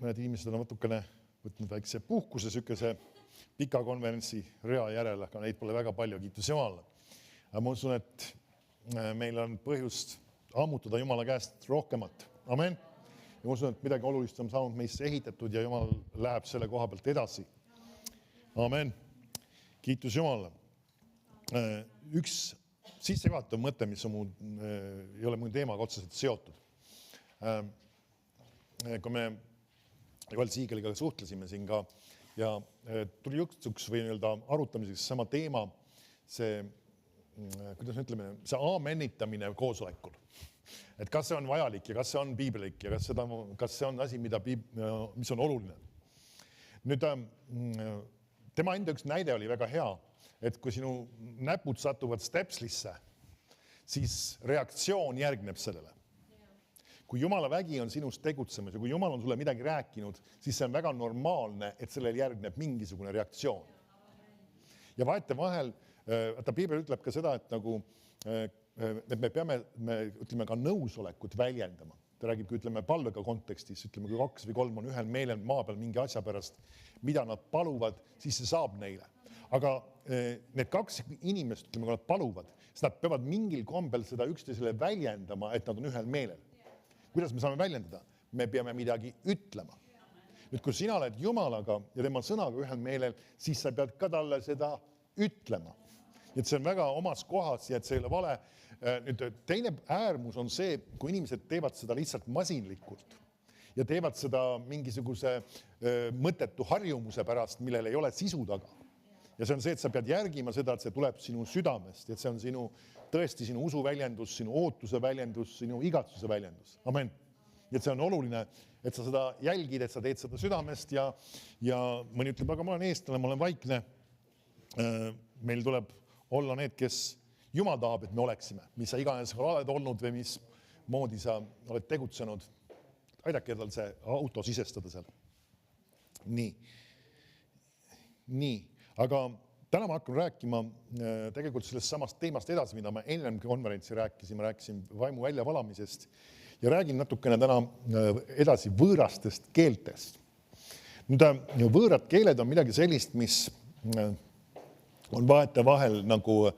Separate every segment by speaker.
Speaker 1: mõned inimesed on natukene võtnud väikse puhkuse, sükese pika konverentsi rea järel, aga neid pole väga palju, kiitus Jumalale. Ma usun, et meil on põhjust ammutada Jumala käest rohkemat. Amen. Ja ma usun, et midagi olulist on saanud meisse ehitatud ja Jumal läheb selle koha pealt edasi. Amen. Kiitus Jumalale. Üks sissejuhatav mõte, mis on ei ole mu teemaga otseselt seotud. Kui me Joel Siigeliga suhtlesime siin ka ja tuli jutuks või arutamiseks sama teema, see, kuidas me ütleme, see aamenitamine koosolekul. Et kas see on vajalik ja kas see on piiblik ja kas see on asi, mis on oluline. Nüüd, tema enda üks näide oli väga hea, et kui sinu näpud satuvad stepslisse, siis reaktsioon järgneb sellele. Kui Jumala vägi on sinus tegutsemas ja kui Jumal on sulle midagi rääkinud, siis see on väga normaalne, et sellel järgneb mingisugune reaktsioon. Ja vahetevahel, Piibel ütleb ka seda, et me peame ütleme, ka nõusolekut väljendama. Ta räägib, ütleme, palvega kontekstis, ütleme, kui 2 või 3 on ühel meelel maa peal mingi asja pärast, mida nad paluvad, siis see saab neile. Aga need 2 inimest, ütleme, kui nad paluvad, siis nad peavad mingil kombel seda üksteisele väljendama, et nad on ühel meelel. Kuidas me saame väljendada? Me peame midagi ütlema. Nüüd, kui sina oled Jumalaga ja tema sõnaga ühel meelel, siis sa pead ka talle seda ütlema. Et see on väga omas kohas ja et see ei ole vale. Nüüd, teine äärmus on see, kui inimesed teevad seda lihtsalt masinlikult ja teevad seda mingisuguse mõttetu harjumuse pärast, millel ei ole sisu taga. Ja see on see, et sa pead järgima seda, et see tuleb sinu südamest, et see on tõesti sinu usu väljendus, sinu ootuse väljendus, sinu igatsuse väljendus. Amen. Et see on oluline, et sa seda jälgid, et sa teed seda südamest ja mõni ütleb, aga ma olen eestlane, ma olen vaikne. Meil tuleb olla need, kes Jumal tahab, et me oleksime, mis sa iganes oled olnud või mis moodi sa oled tegutsenud. Aidake tal see auto sisestada seal. Nii. Aga täna ma hakkan rääkima tegelikult sellest samast teemast edasi, mida ma enne konverentsi rääkisin vaimu väljavalamisest ja räägin natukene täna edasi võõrastest keeltest. Nüüd, võõrad keeled on midagi sellist, mis on vahetevahel nagu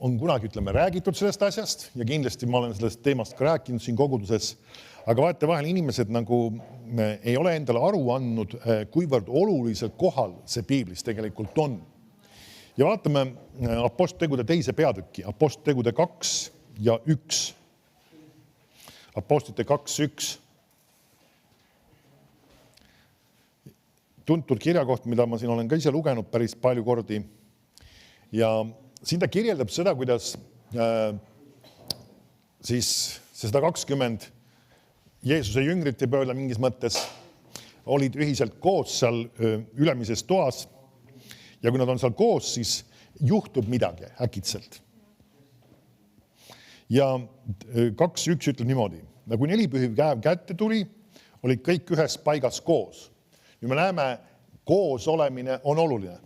Speaker 1: on kunagi, ütleme, räägitud sellest asjast ja kindlasti ma olen sellest teemast ka rääkinud siin koguduses, aga vahetevahel inimesed nagu ei ole endale aru andnud, kuivõrd olulisel kohal see piiblis tegelikult on. Ja vaatame Apostlitegude 2. peatükki, Apostlitegude 2 ja 1. Apostlite 2:1. Tuntud kirjakoht, mida ma siin olen ka ise lugenud päris palju kordi. Ja siin ta kirjeldab seda, kuidas siis 120 Jeesuse jüngrit võib öelda mingis mõttes olid ühiselt koos seal ülemises toas ja kui nad on seal koos, siis juhtub midagi äkitselt. Ja 2:1 ütleb niimoodi, kui 4 pühipäev kätte tuli, olid kõik ühes paigas koos. Nüüd me näeme, koos olemine on oluline.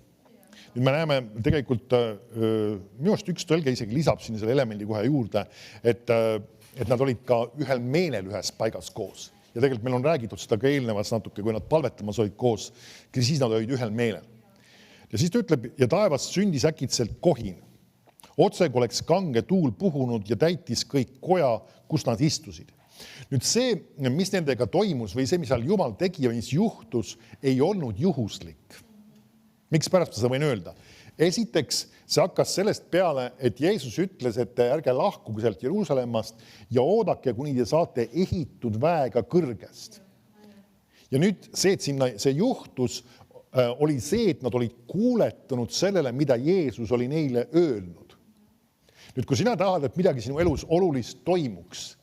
Speaker 1: Nüüd me näeme tegelikult, minu arust üks tõlge isegi lisab siin selle elemendi kohe juurde, et nad olid ka ühel meelel ühes paigas koos. Ja tegelikult meil on räägitud seda ka eelnevas natuke, kui nad palvetamas olid koos, siis nad olid ühel meelel. Ja siis ta ütleb, ja taevas sündis äkitselt kohin. Otse kui oleks kange tuul puhunud ja täitis kõik koja, kus nad istusid. Nüüd see, mis nendega toimus või see, mis seal Jumal tegi ja mis juhtus, ei olnud juhuslik. Miks pärast ma võin öelda? Esiteks, see hakkas sellest peale, et Jeesus ütles, et ärge lahkuge sealt Jeruusalemmast ja oodake, kuni te saate ehitud väega kõrgest. Ja nüüd see, et sinna see juhtus, oli see, et nad olid kuuletunud sellele, mida Jeesus oli neile öelnud. Nüüd, kui sina tahad, et midagi sinu elus olulist toimuks,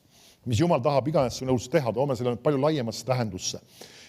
Speaker 1: mis Jumal tahab iganes sinu elus teha, toome selle palju laiemasse tähendusse.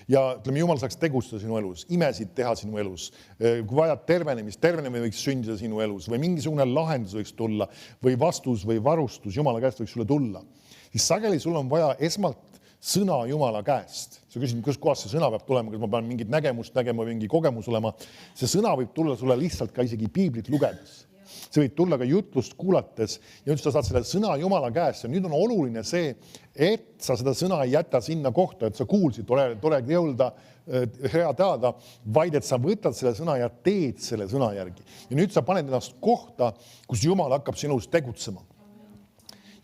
Speaker 1: Ja ütleme, Jumal saaks tegustada sinu elus, imesid teha sinu elus. Kui vajad tervenemine võiks sündida sinu elus või mingisugune lahendus võiks tulla või vastus või varustus Jumala käest võiks sulle tulla. Siis sageli sul on vaja esmalt sõna Jumala käest. Sa küsid, kus kohas see sõna peab tulema, kas ma pean mingit nägemust nägema või mingi kogemus olema. See sõna võib tulla sulle lihtsalt ka isegi piiblit lugedes. sa võid tulla ka jutlust kuulates ja nüüd sa saad selle sõna Jumala käest ja nüüd on oluline see, et sa seda sõna ei jäta sinna kohta, et sa kuulsid, tore jõulda, hea teada, vaid et sa võtad selle sõna ja teed selle sõna järgi. Ja nüüd sa paned ennast kohta, kus Jumal hakkab sinus tegutsema.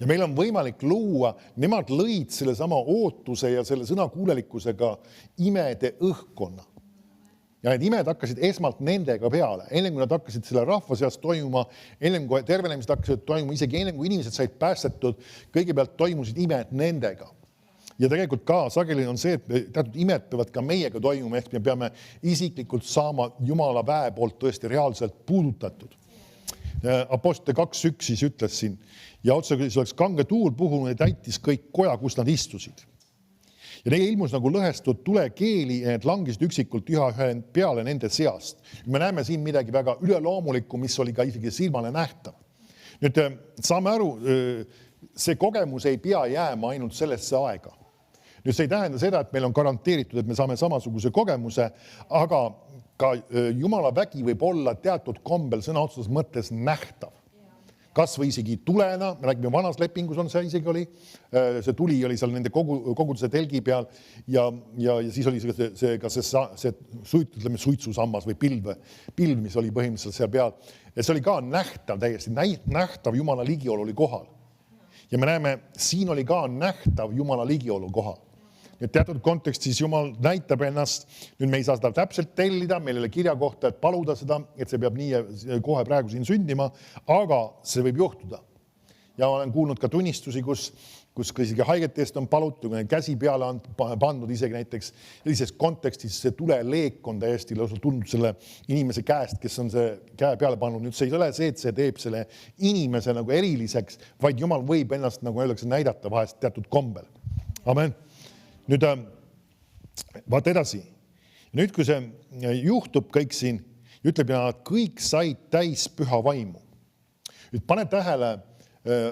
Speaker 1: Ja meil on võimalik luua, nemad lõid selle sama ootuse ja selle sõna kuulelikkusega imede õhkkonna. Ja need imed hakkasid esmalt nendega peale. Enne kui nad hakkasid selle rahva seas toimuma, enne kui tervenemised hakkasid toimuma, isegi enne kui inimesed said päästetud, kõigepealt toimusid imed nendega. Ja tegelikult ka sageli on see, et teatud imed peavad ka meiega toimuma, ehk me peame isiklikult saama Jumala väe poolt tõesti reaalselt puudutatud. Apostlite 2.1 siis ütles siin, ja otsa oleks kange tuul puhunud ja täitis kõik koja, kus nad istusid. Ja neil ilmus nagu lõhestud tulekeeli ja need langisid üksikult ühe peale nende seast. Me näeme siin midagi väga üleloomulikku, mis oli ka isegi silmale nähtav. Nüüd saame aru, see kogemus ei pea jääma ainult sellesse aega. Nüüd see ei tähenda seda, et meil on garanteeritud, et me saame samasuguse kogemuse, aga ka Jumala vägi võib olla teatud kombel sõna otseses mõttes nähtav. Kas või isegi tulena, me räägime vanas lepingus on see isegi oli, see tuli oli seal nende koguduse telgi peal ja siis oli see suitsusammas või pilv, mis oli põhimõtteliselt seal peal. Ja see oli ka nähtav täiesti, nähtav Jumala ligiolu oli kohal. Ja me näeme, siin oli ka nähtav Jumala ligiolu kohal. Nüüd teatud kontekstis Jumal näitab ennast, nüüd me ei saa seda täpselt tellida, meil ei ole kirja kohta, et paluda seda, et see peab nii kohe praegu siin sündima, aga see võib juhtuda. Ja olen kuulnud ka tunnistusi, kus isegi haigete eest on palutud, kui käsi peale on pandud isegi näiteks sellises kontekstis, see tuleleek on täiesti tulnud selle inimese käest, kes on see käe peale pannud. Nüüd see ei ole see, et see teeb selle inimese nagu eriliseks, vaid Jumal võib ennast, nagu öeldakse, näidata vahest teatud kombel. Amen. Nüüd vaata edasi. Nüüd, kui see juhtub kõik siin, ütleb, ja kõik said täis püha vaimu. Nüüd pane tähele,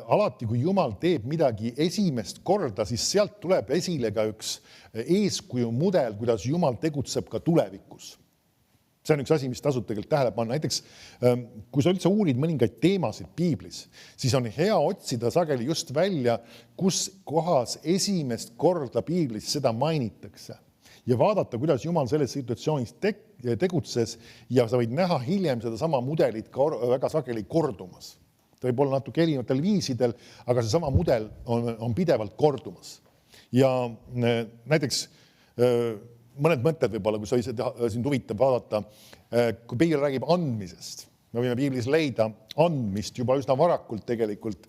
Speaker 1: alati kui Jumal teeb midagi esimest korda, siis sealt tuleb esile ka üks eeskuju mudel, kuidas Jumal tegutseb ka tulevikus. See on üks asi, mis tasub tegelikult tähele panna. Näiteks, kui sa üldse uurid mõningaid teemasid piiblis, siis on hea otsida sageli just välja, kus kohas esimest korda piiblis seda mainitakse. Ja vaadata, kuidas Jumal selles situatsioonis tegutses ja sa võid näha hiljem seda sama mudelit ka väga sageli kordumas. Ta võib olla natuke erinevatel viisidel, aga see sama mudel on pidevalt kordumas. Ja näiteks mõned mõtted võib-olla, kui sa sind huvitab vaadata, kui Piibel räägib andmisest. Me võime Piiblis leida andmist juba üsna varakult tegelikult.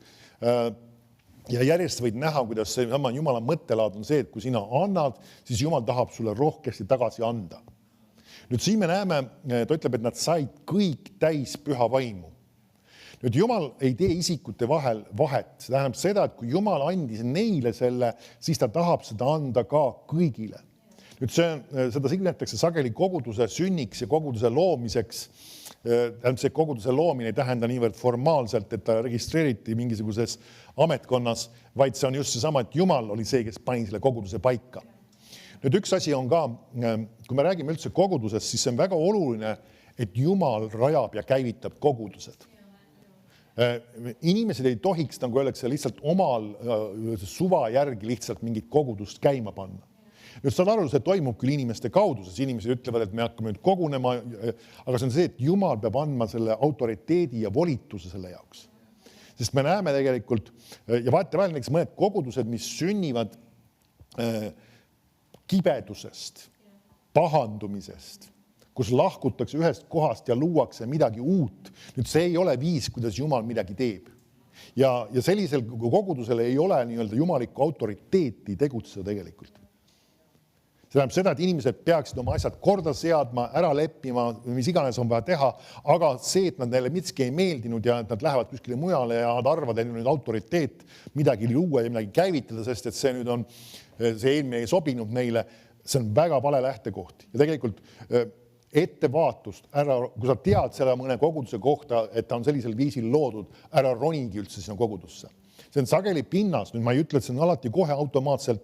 Speaker 1: Ja järjest võid näha, kuidas see sama Jumala mõttelaad on see, et kui sina annad, siis Jumal tahab sulle rohkesti tagasi anda. Nüüd siin me näeme, ta ütleb, et nad said kõik täis püha vaimu. Nüüd Jumal ei tee isikute vahel vahet. See tähendab seda, et kui Jumal andis neile selle, siis ta tahab seda anda ka kõigile. Nüüd seda signetakse sageli koguduse sünniks ja koguduse loomiseks. See koguduse loomine ei tähenda niivõrd formaalselt, et ta registreeriti mingisuguses ametkonnas, vaid see on just seesama, et Jumal oli see, kes pani selle koguduse paika. Nüüd üks asi on ka, kui me räägime üldse kogudusest, siis see on väga oluline, et Jumal rajab ja käivitab kogudused. Inimesed ei tohiks, nagu öeldakse, lihtsalt omal suva järgi lihtsalt mingit kogudust käima panna. Nüüd saad aru, see toimub küll inimeste kaudu, sest inimesed ütlevad, et me hakkame nüüd kogunema, aga see on see, et Jumal peab andma selle autoriteedi ja volituse selle jaoks. Sest me näeme tegelikult, ja vaata välja näiteks mõned kogudused, mis sünnivad kibedusest, pahandumisest, kus lahkutakse ühest kohast ja luuakse midagi uut. Nüüd see ei ole viis, kuidas Jumal midagi teeb. Ja sellisel kogudusel ei ole nii-öelda jumalikku autoriteeti tegutseda tegelikult. See tähendab seda, et inimesed peaksid oma asjad korda seadma, ära leppima, mis iganes on vaja teha, aga see, et nad neile mitski ei meeldinud ja et nad lähevad kuskile mujale ja nad arvavad, et nüüd autoriteet midagi luua ja midagi käivitada, sest et see nüüd on, see eelmine ei sobinud neile, see on väga vale lähtekoht. Ja tegelikult ettevaatust, kui sa tead selle mõne koguduse kohta, et ta on sellisel viisil loodud, ära ronigi üldse sinna kogudusse. See on sageli pinnas, nüüd ma ei ütle, et see on alati kohe automaatselt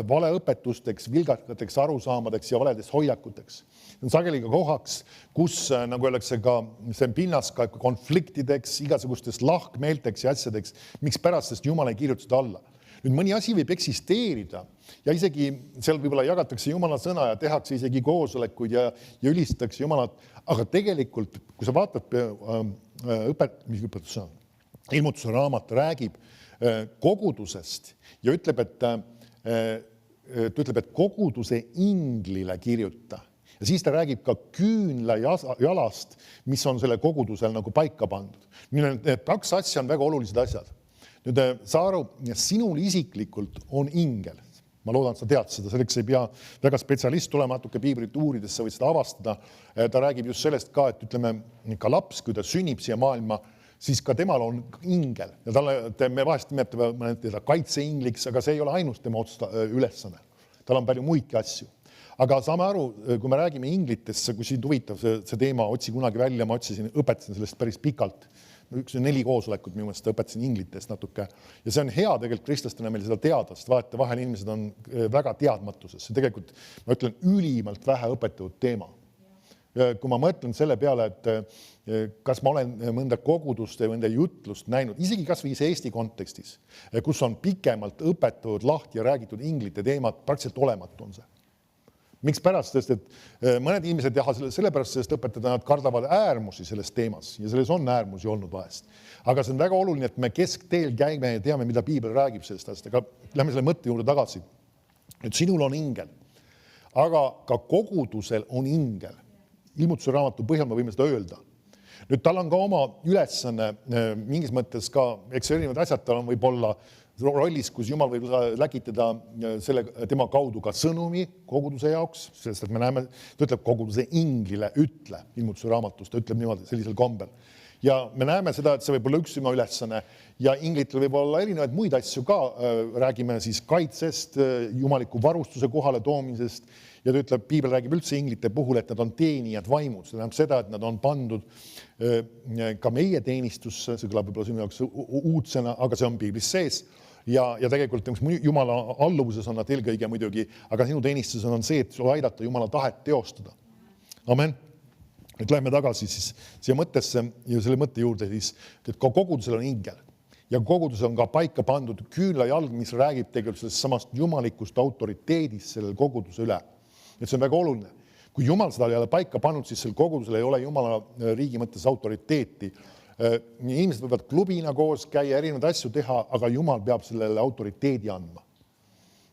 Speaker 1: valeõpetusteks, vilgateks arusaamadeks ja valedeks hoiakuteks. See on sageli ka kohaks, kus, nagu öeldakse, ka see on pinnas ka konfliktideks, igasugustest lahkmeelteks ja asjadeks, miks pärast sest Jumal ei kirjuta seda alla. Nüüd mõni asi võib eksisteerida ja isegi seal võib-olla jagatakse Jumala sõna ja tehakse isegi koosolekuid ja ülistatakse Jumalat, aga tegelikult, kui sa vaatad ilmutuse raamat räägib kogudusest ja ütleb, et koguduse inglile kirjuta. Ja siis ta räägib ka küünla jalast, mis on selle kogudusel nagu paika pandud. Need kaks asja on väga olulised asjad. Nüüd sa aru, sinul isiklikult on ingel. Ma loodan, et sa tead seda, selleks ei pea väga spetsialist tulema natuke piiblit uurides, sa võid seda avastada. Ta räägib just sellest ka, et ütleme, ka laps, kui ta sünnib siia maailma, siis ka temal on ingel. Ja me vahest nimetame teda kaitseingliks, aga see ei ole ainult tema ülesanne. Tal on palju muidki asju. Aga saame aru, kui me räägime inglitest, kui sind huvitab see teema, otsi kunagi välja, ma õpetasin sellest päris pikalt. 4 koosolekut minu mõttes õpetasin inglitest natuke. Ja see on hea tegelikult kristlastena meil seda teada, sest vaata, vahel inimesed on väga teadmatuses. See tegelikult, ma ütlen, ülimalt vähe õpetatud teema. Kui ma mõtlen selle peale, et kas ma olen mõnda kogudust ja mõnda jutlust näinud, isegi kas või Eesti kontekstis, kus on pikemalt õpetatud lahti ja räägitud inglite teemat, praktiliselt olematu on see. Miks pärast, sest et mõned inimesed teha sellepärast, sest õpetada nad kardavad äärmusi selles teemas ja selles on äärmusi olnud vahest. Aga see on väga oluline, et me keskteel käime ja teame, mida piibel räägib sellest asjast. Aga lähme selle mõtte juurde tagasi. Et sinul on ingel, aga ka kogudusel on ingel. Ilmutuse raamatu põhjal me võime seda öelda. Nüüd tal on ka oma ülesanne mingis mõttes ka, eks erinevad asjad tal on võib-olla rollis, kus Jumal võib läkitada tema kaudu ka sõnumi koguduse jaoks, sest et me näeme, ta ütleb koguduse inglile ütle ilmutuse raamatust, ta ütleb niimoodi sellisel kombel. Ja me näeme seda, et see võib olla üks tema ülesanne ja inglitel võib olla erinevaid muid asju ka, räägime siis kaitsest, jumaliku varustuse kohale toomisest ja ta ütleb, piibel räägib üldse inglite puhul, et nad on teenijad vaimud, see tähendab seda, et nad on pandud ka meie teenistusse, see kõlab võib-olla sinu jaoks uudsena, aga see on piiblis sees. Ja tegelikult Jumala alluvuses on nad eelkõige muidugi, aga sinu teenistuses on see, et sul aidata Jumala tahet teostada. Amen. Nüüd läheme tagasi siis siia mõttesse ja selle mõtte juurde siis, et ka kogudusel on ingel. Ja kogudus on ka paika pandud küünlajalg, mis räägib tegelikult sellest samast jumalikust autoriteedist sellel koguduse üle. Et see on väga oluline. Kui Jumal seda ei ole paika pannud, siis sel kogudusel ei ole Jumala riigi mõttes autoriteeti. Inimesed võivad klubina koos käia, erinevaid asju teha, aga Jumal peab sellele autoriteedi andma.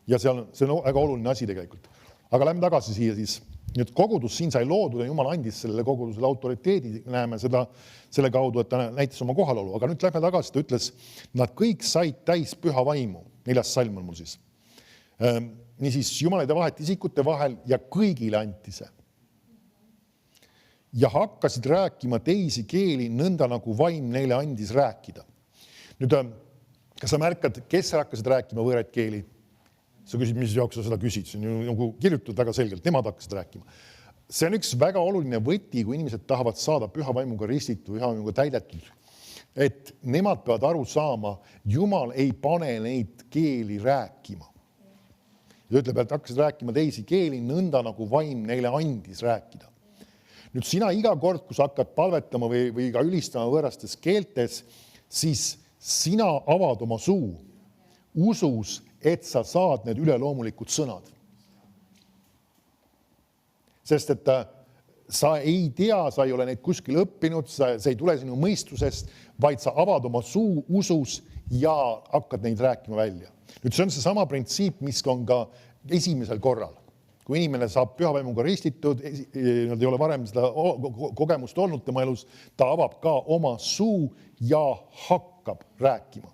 Speaker 1: Ja see on väga oluline asi tegelikult. Aga lähme tagasi siia siis. Nüüd kogudus siin sai loodud ja Jumal andis sellele kogudusele autoriteedi. Näeme seda selle kaudu, et ta näitas oma kohalolu. Aga nüüd lähme tagasi, ta ütles, nad kõik said täis püha vaimu. 4. salm on mul siis. Niisiis Jumalide vahet isikute vahel ja kõigile anti see. Ja hakkasid rääkima teisi keeli nõnda nagu vaim neile andis rääkida. Nüüd, kas sa märkad, kes hakkasid rääkima võõraid keeli? Sa küsid, mis jaoks sa seda küsid? See on nagu kirjutatud väga selgelt, nemad hakkasid rääkima. See on üks väga oluline võti, kui inimesed tahavad saada püha vaimuga ristitud, püha vaimuga täidetud. Et nemad peavad aru saama, Jumal ei pane neid keeli rääkima. Ja ütleb, et hakkasid rääkima teisi keeli nõnda nagu vaim neile andis rääkida. Nüüd sina iga kord, kui sa hakkad palvetama või ka ülistama võõrastes keeltes, siis sina avad oma suu usus, et sa saad need üleloomulikud sõnad. Sest et sa ei tea, sa ei ole neid kuskil õppinud, see ei tule sinu mõistusest, vaid sa avad oma suu usus ja hakkad neid rääkima välja. Nüüd see on see sama printsiip, mis on ka esimesel korral. Kui inimene saab püha vaimuga ristitud, nad ei ole varem seda kogemust olnud tema elus, ta avab ka oma suu ja hakkab rääkima.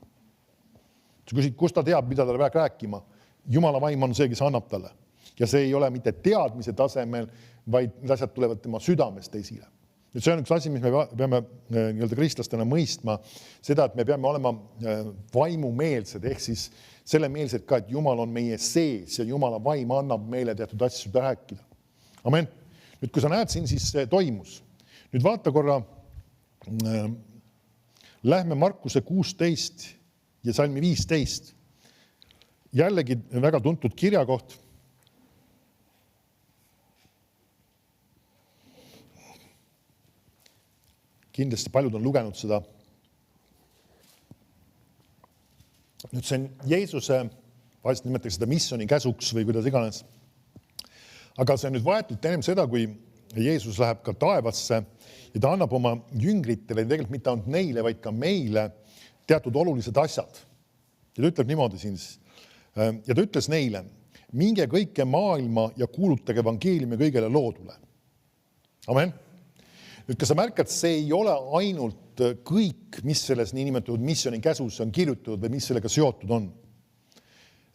Speaker 1: Sa küsid, kust ta teab, mida ta peab rääkima? Jumala vaim on see, kes annab talle. Ja see ei ole mitte teadmise tasemel, vaid need asjad tulevad tema südamest esile. Nüüd see on üks asi, mis me peame kristlastena mõistma, seda, et me peame olema vaimumeelsed, ehk siis selle meelsed ka, et Jumal on meie sees ja Jumala vaim annab meile teatud asju rääkida. Amen. Nüüd, kui sa näed siin, siis see toimus. Nüüd vaata korra, lähme Markuse 16 ja salmi 15. Jällegi väga tuntud kirjakoht. Kindlasti paljud on lugenud seda. Nüüd see on Jeesuse, vahest nimetatakse seda missiooni käsuks või kuidas iganes. Aga see on nüüd vahetult ennem seda, kui Jeesus läheb ka taevasse ja ta annab oma jüngritele, tegelikult mitte ainult neile, vaid ka meile teatud olulised asjad. Ja ta ütleb niimoodi siin. Ja ta ütles neile, minge kõike maailma ja kuulutage evangeeliumi kõigele loodule. Amen. Nüüd, kas sa märkad, see ei ole ainult kõik, mis selles niinimetatud missiooni käsus on kirjutatud või mis sellega seotud on.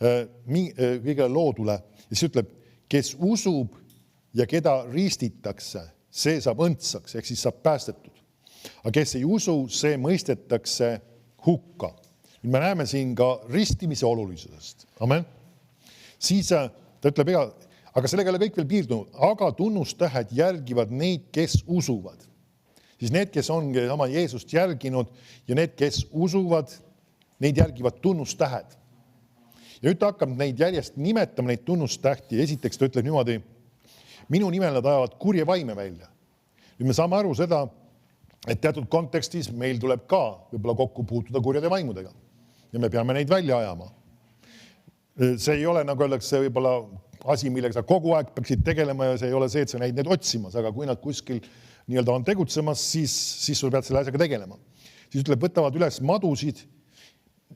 Speaker 1: Kõigele loodule. Ja siis ütleb, kes usub ja keda ristitakse, see saab õndsaks, ehk siis saab päästetud. Aga kes ei usu, see mõistetakse hukka. Nüüd me näeme siin ka ristimise olulisusest. Amen. Siis ta ütleb, aga sellega ei ole kõik veel piirdunud, aga tunnustähed järgivad neid, kes usuvad. Siis need, kes on sama Jeesust järginud ja need, kes usuvad, neid järgivad tunnustähed. Ja nüüd ta hakkab neid järjest nimetama, neid tunnustähti. Esiteks ta ütleb niimoodi, minu nimel nad ajavad kurje vaime välja. Nüüd me saame aru seda, et teatud kontekstis meil tuleb ka võib-olla kokku puutuda kurjade vaimudega. Ja me peame neid välja ajama. See ei ole, nagu öeldakse, võib-olla asi, millega sa kogu aeg peaksid tegelema ja see ei ole see, et sa neid otsimas, aga kui nad kuskil nii-öelda on tegutsemas, siis sul pead selle asjaga tegelema. Siis ütleb, võtavad üles madusid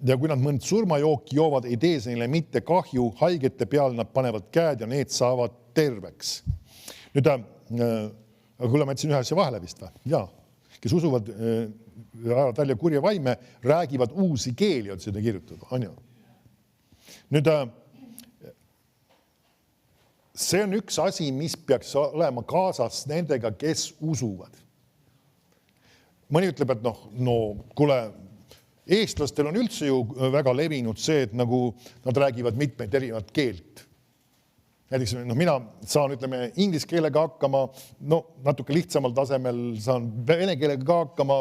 Speaker 1: ja kui nad mõnd surmajooki joovad, ei tee neile mitte kahju, haigete peal nad panevad käed ja need saavad terveks. Nüüd, kuule, ma jätsin ühe asja vahele vist või? Jaa, kes usuvad, ajavad välja kurje vaime, räägivad uusi keeli, on seda kirjutatud, on ju? Nüüd, see on üks asi, mis peaks olema kaasas nendega, kes usuvad. Mõni ütleb, et kuule, eestlastel on üldse ju väga levinud see, et nagu nad räägivad mitmeid erinevat keelt. Näiteks mina saan, ütleme, inglise keelega hakkama, natuke lihtsamal tasemel saan vene keelega ka hakkama,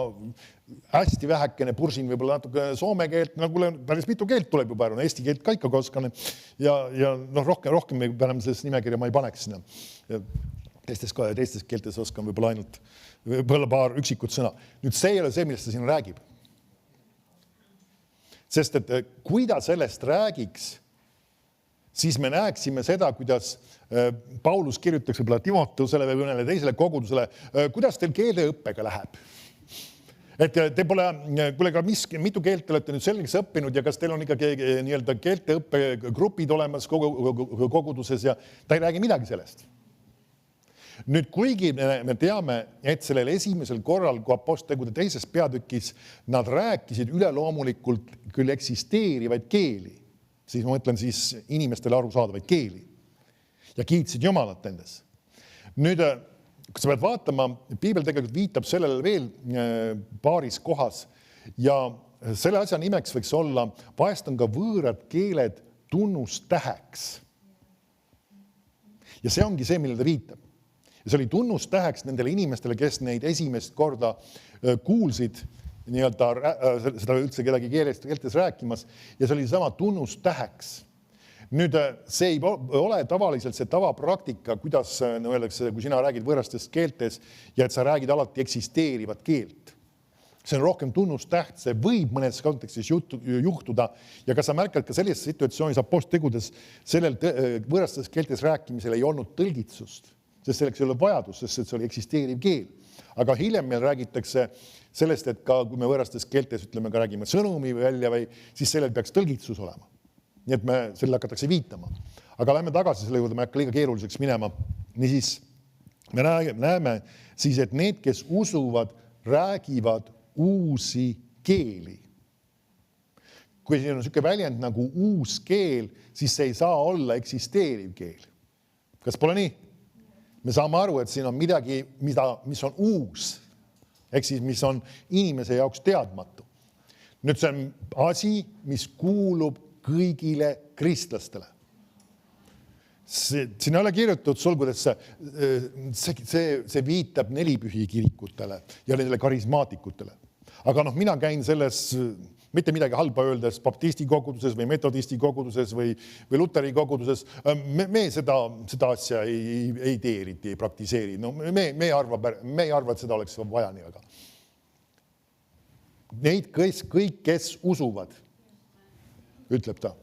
Speaker 1: hästi vähekene pursin võib-olla natuke soome keelt, päris mitu keelt tuleb juba ära, eesti keelt ka ikka oskan ja rohkem me enam selles nimekirja ma ei paneks sinna. Teistes keeltes oskan võib-olla ainult paar üksikut sõna. Nüüd see ei ole see, millest ta siin räägib. Sest et kui ta sellest räägiks, siis me näeksime seda, kuidas Paulus kirjutaks võib-olla Timoteusele või mõnele teisele kogudusele, kuidas teil keeleõppega läheb. Et te pole, kuulega, mitu keelt te olete nüüd selgeks õppinud ja kas teil on ikkagi nii-öelda keelteõppegrupid olemas koguduses ja ta ei räägi midagi sellest. Nüüd, kuigi me teame, et sellel esimesel korral, kui Apostlitegude teises peatükis nad rääkisid üleloomulikult küll eksisteerivaid keeli, siis ma mõtlen siis inimestele arusaadavaid keeli ja kiitsid Jumalat nendes. Nüüd, kui sa pead vaatama, piibel tegelikult viitab sellele veel paaris kohas ja selle asja nimeks võiks olla, vahest on ka võõrad keeled tunnustäheks. Ja see ongi see, millele ta viitab. Ja see oli tunnustäheks nendele inimestele, kes neid esimest korda kuulsid, nii-öelda seda üldse kedagi keeltes rääkimas ja see oli sama tunnustäheks. Nüüd see ei ole tavaliselt see tavapraktika, kuidas öeldakse, kui sina räägid võõrastes keeltes ja et sa räägid alati eksisteerivat keelt. See on rohkem tunnustäht, see võib mõnes kontekstis juhtuda ja kas sa märkad ka sellises situatsioonis Apostlitegudes sellel võõrastes keeltes rääkimisel ei olnud tõlgitsust, sest selleks ei ole vajadus, sest see oli eksisteeriv keel. Aga hiljem meil räägitakse sellest, et ka kui me võõrastes keeltes ütleme, ka räägime sõnumi välja või siis sellel peaks tõlgitsus olema. Nii et me selle hakatakse viitama. Aga lähme tagasi selle juurde, me hakka liiga keeruliseks minema. Niisiis, me näeme siis, et need, kes usuvad, räägivad uusi keeli. Kui siin on selline väljend nagu uus keel, siis see ei saa olla eksisteeriv keel. Kas pole nii? Me saame aru, et siin on midagi, mis on uus, ehk siis mis on inimese jaoks teadmatu. Nüüd see on asi, mis kuulub kõigile kristlastele. Siin ei ole kirjutatud sulgudes, see viitab nelipühi kirikutele ja nendele karismaatikutele. Aga mina käin selles, mitte midagi halba öeldes, baptisti koguduses või metodisti koguduses või luteri koguduses. Me seda asja ei tee eriti, ei praktiseeri. No, me ei arva, et seda oleks vaja nii väga. Neid kõik, kes usuvad, ütleb ta.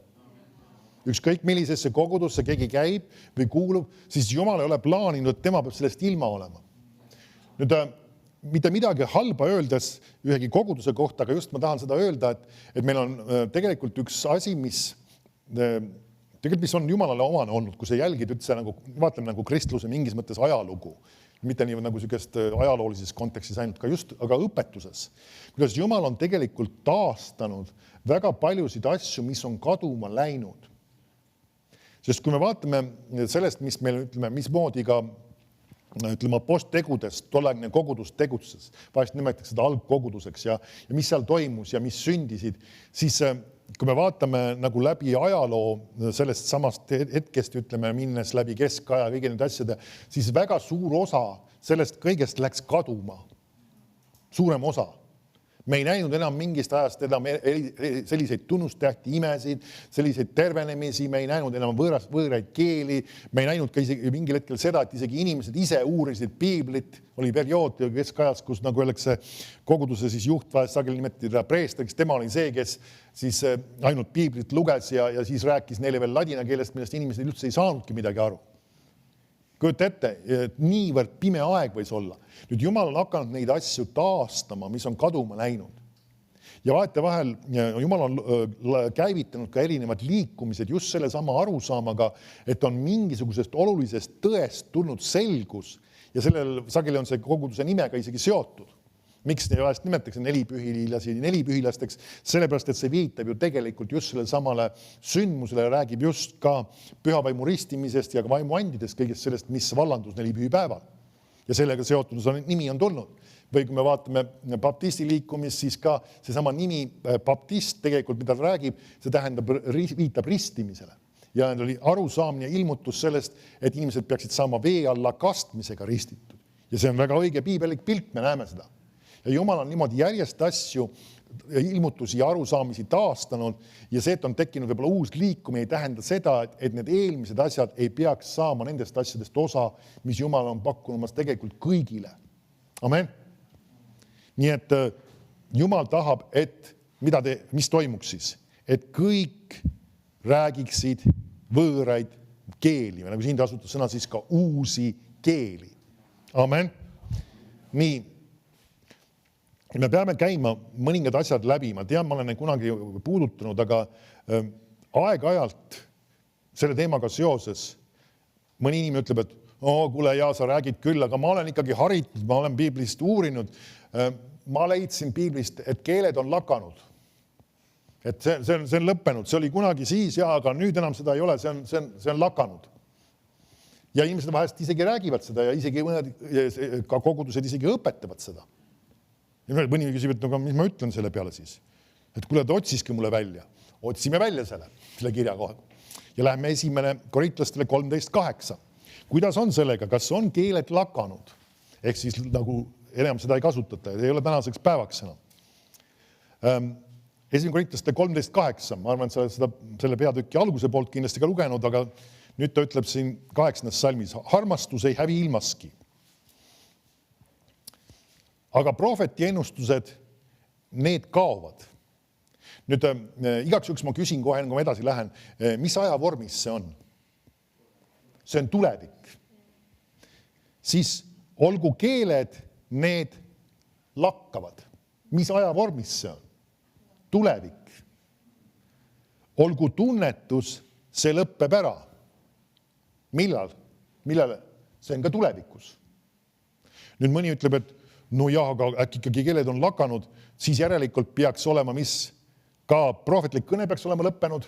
Speaker 1: Ükskõik millisesse kogudusse keegi käib või kuulub, siis Jumal ei ole plaaninud, et tema peab sellest ilma olema. Nüüd, mitte midagi halba öeldes ühegi koguduse kohta, aga just ma tahan seda öelda, et meil on tegelikult üks asi, mis on Jumalale omane olnud, kui sa jälgid üldse vaatame nagu kristluse mingis mõttes ajalugu, mitte nii nagu sellist ajaloolises kontekstis ainult, aga õpetuses. Kuidas Jumal on tegelikult taastanud väga paljusid asju, mis on kaduma läinud. Sest kui me vaatame sellest, mis meil, mismoodi ka posttegudest, tolleaegne kogudus tegutses, vahest nimetatakse seda algkoguduseks ja mis seal toimus ja mis sündisid, siis kui me vaatame nagu läbi ajaloo sellest samast hetkest, minnes läbi keskaja, kõigi need asjade, siis väga suur osa sellest kõigest läks kaduma. Suurem osa. Me ei näinud enam mingist ajast enam selliseid tunnustähti, imesid, selliseid tervenemisi, me ei näinud enam võõraid keeli, me ei näinud ka isegi mingil hetkel seda, et isegi inimesed ise uurisid piiblit, oli periood keskajas, kus nagu öeldakse koguduse siis juht, sageli nimetati teda preesteriks, tema oli see, kes siis ainult piiblit luges ja siis rääkis neile veel ladina keelest, millest inimesed üldse ei saanudki midagi aru. Kujuta ette, et niivõrd pime aeg võis olla. Nüüd Jumal on hakanud neid asju taastama, mis on kaduma läinud. Ja vahetevahel Jumal on käivitanud ka erinevad liikumised just selle sama arusaamaga, et on mingisugusest olulisest tõest tulnud selgus ja sellel sageli on see koguduse nimega isegi seotud. Miks vahest nimetatakse nelipühilasteks? Sellepärast, et see viitab ju tegelikult just selle samale sündmusele ja räägib just ka pühavaimu ristimisest ja ka vaimuandidest, kõigest sellest, mis vallandus nelipühipäeval. Ja sellega seotud nimi on tulnud. Või kui me vaatame baptisti liikumist, siis ka seesama nimi baptist tegelikult, mida ta räägib, see tähendab, viitab ristimisele. Ja oli arusaamine ja ilmutus sellest, et inimesed peaksid saama vee alla kastmisega ristitud. Ja see on väga õige piibelik pilt, me näeme seda. Ja Jumal on niimoodi järjest asju, ilmutusi ja arusaamisi taastanud ja see, et on tekkinud võib-olla uus liikumine, ei tähenda seda, et need eelmised asjad ei peaks saama nendest asjadest osa, mis Jumal on pakkunud tegelikult kõigile. Amen. Nii et Jumal tahab, et mis toimuks siis? Et kõik räägiksid võõraid keeli, või nagu siin tasutas sõna siis ka uusi keeli. Amen. Nii. Me peame käima mõningad asjad läbi. Ma tean, ma olen kunagi puudutanud, aga aeg-ajalt selle teemaga seoses mõni inimene ütleb, et kuule, sa räägid küll, aga ma olen ikkagi haritud, ma olen piiblist uurinud. Ma leidsin piiblist, et keeled on lakanud. Et see on lõppenud. See oli kunagi siis, aga nüüd enam seda ei ole, see on lakanud. Ja inimesed vahest isegi räägivad seda ja isegi ka kogudused isegi õpetavad seda. Ja mõni küsib, et mis ma ütlen selle peale siis? Et kuule, ta otsiski mulle välja. Otsime välja selle kirja kohe. Ja läheme esimene Korintlastele 13.8. Kuidas on sellega? Kas on keeled lakanud? Ehk siis nagu enam seda ei kasutata. Ei ole tänaseks päevaks enam. Esimene Korintlastele 13.8. Ma arvan, et selle peatüki alguse poolt kindlasti ka lugenud, aga nüüd ta ütleb siin 8. salmis. Harmastus ei hävi ilmaski. Aga prohveti ennustused, need kaovad. Nüüd igaks juhuks ma küsin kohe, kui ma edasi lähen, mis ajavormis see on? See on tulevik. Siis olgu keeled, need lakkavad. Mis ajavormis see on? Tulevik. Olgu tunnetus, see lõppeb ära. Millal? See on ka tulevikus. Nüüd mõni ütleb, et aga äkki ikkagi keeled on lakanud, siis järelikult peaks olema, mis ka prohvetlik kõne peaks olema lõppenud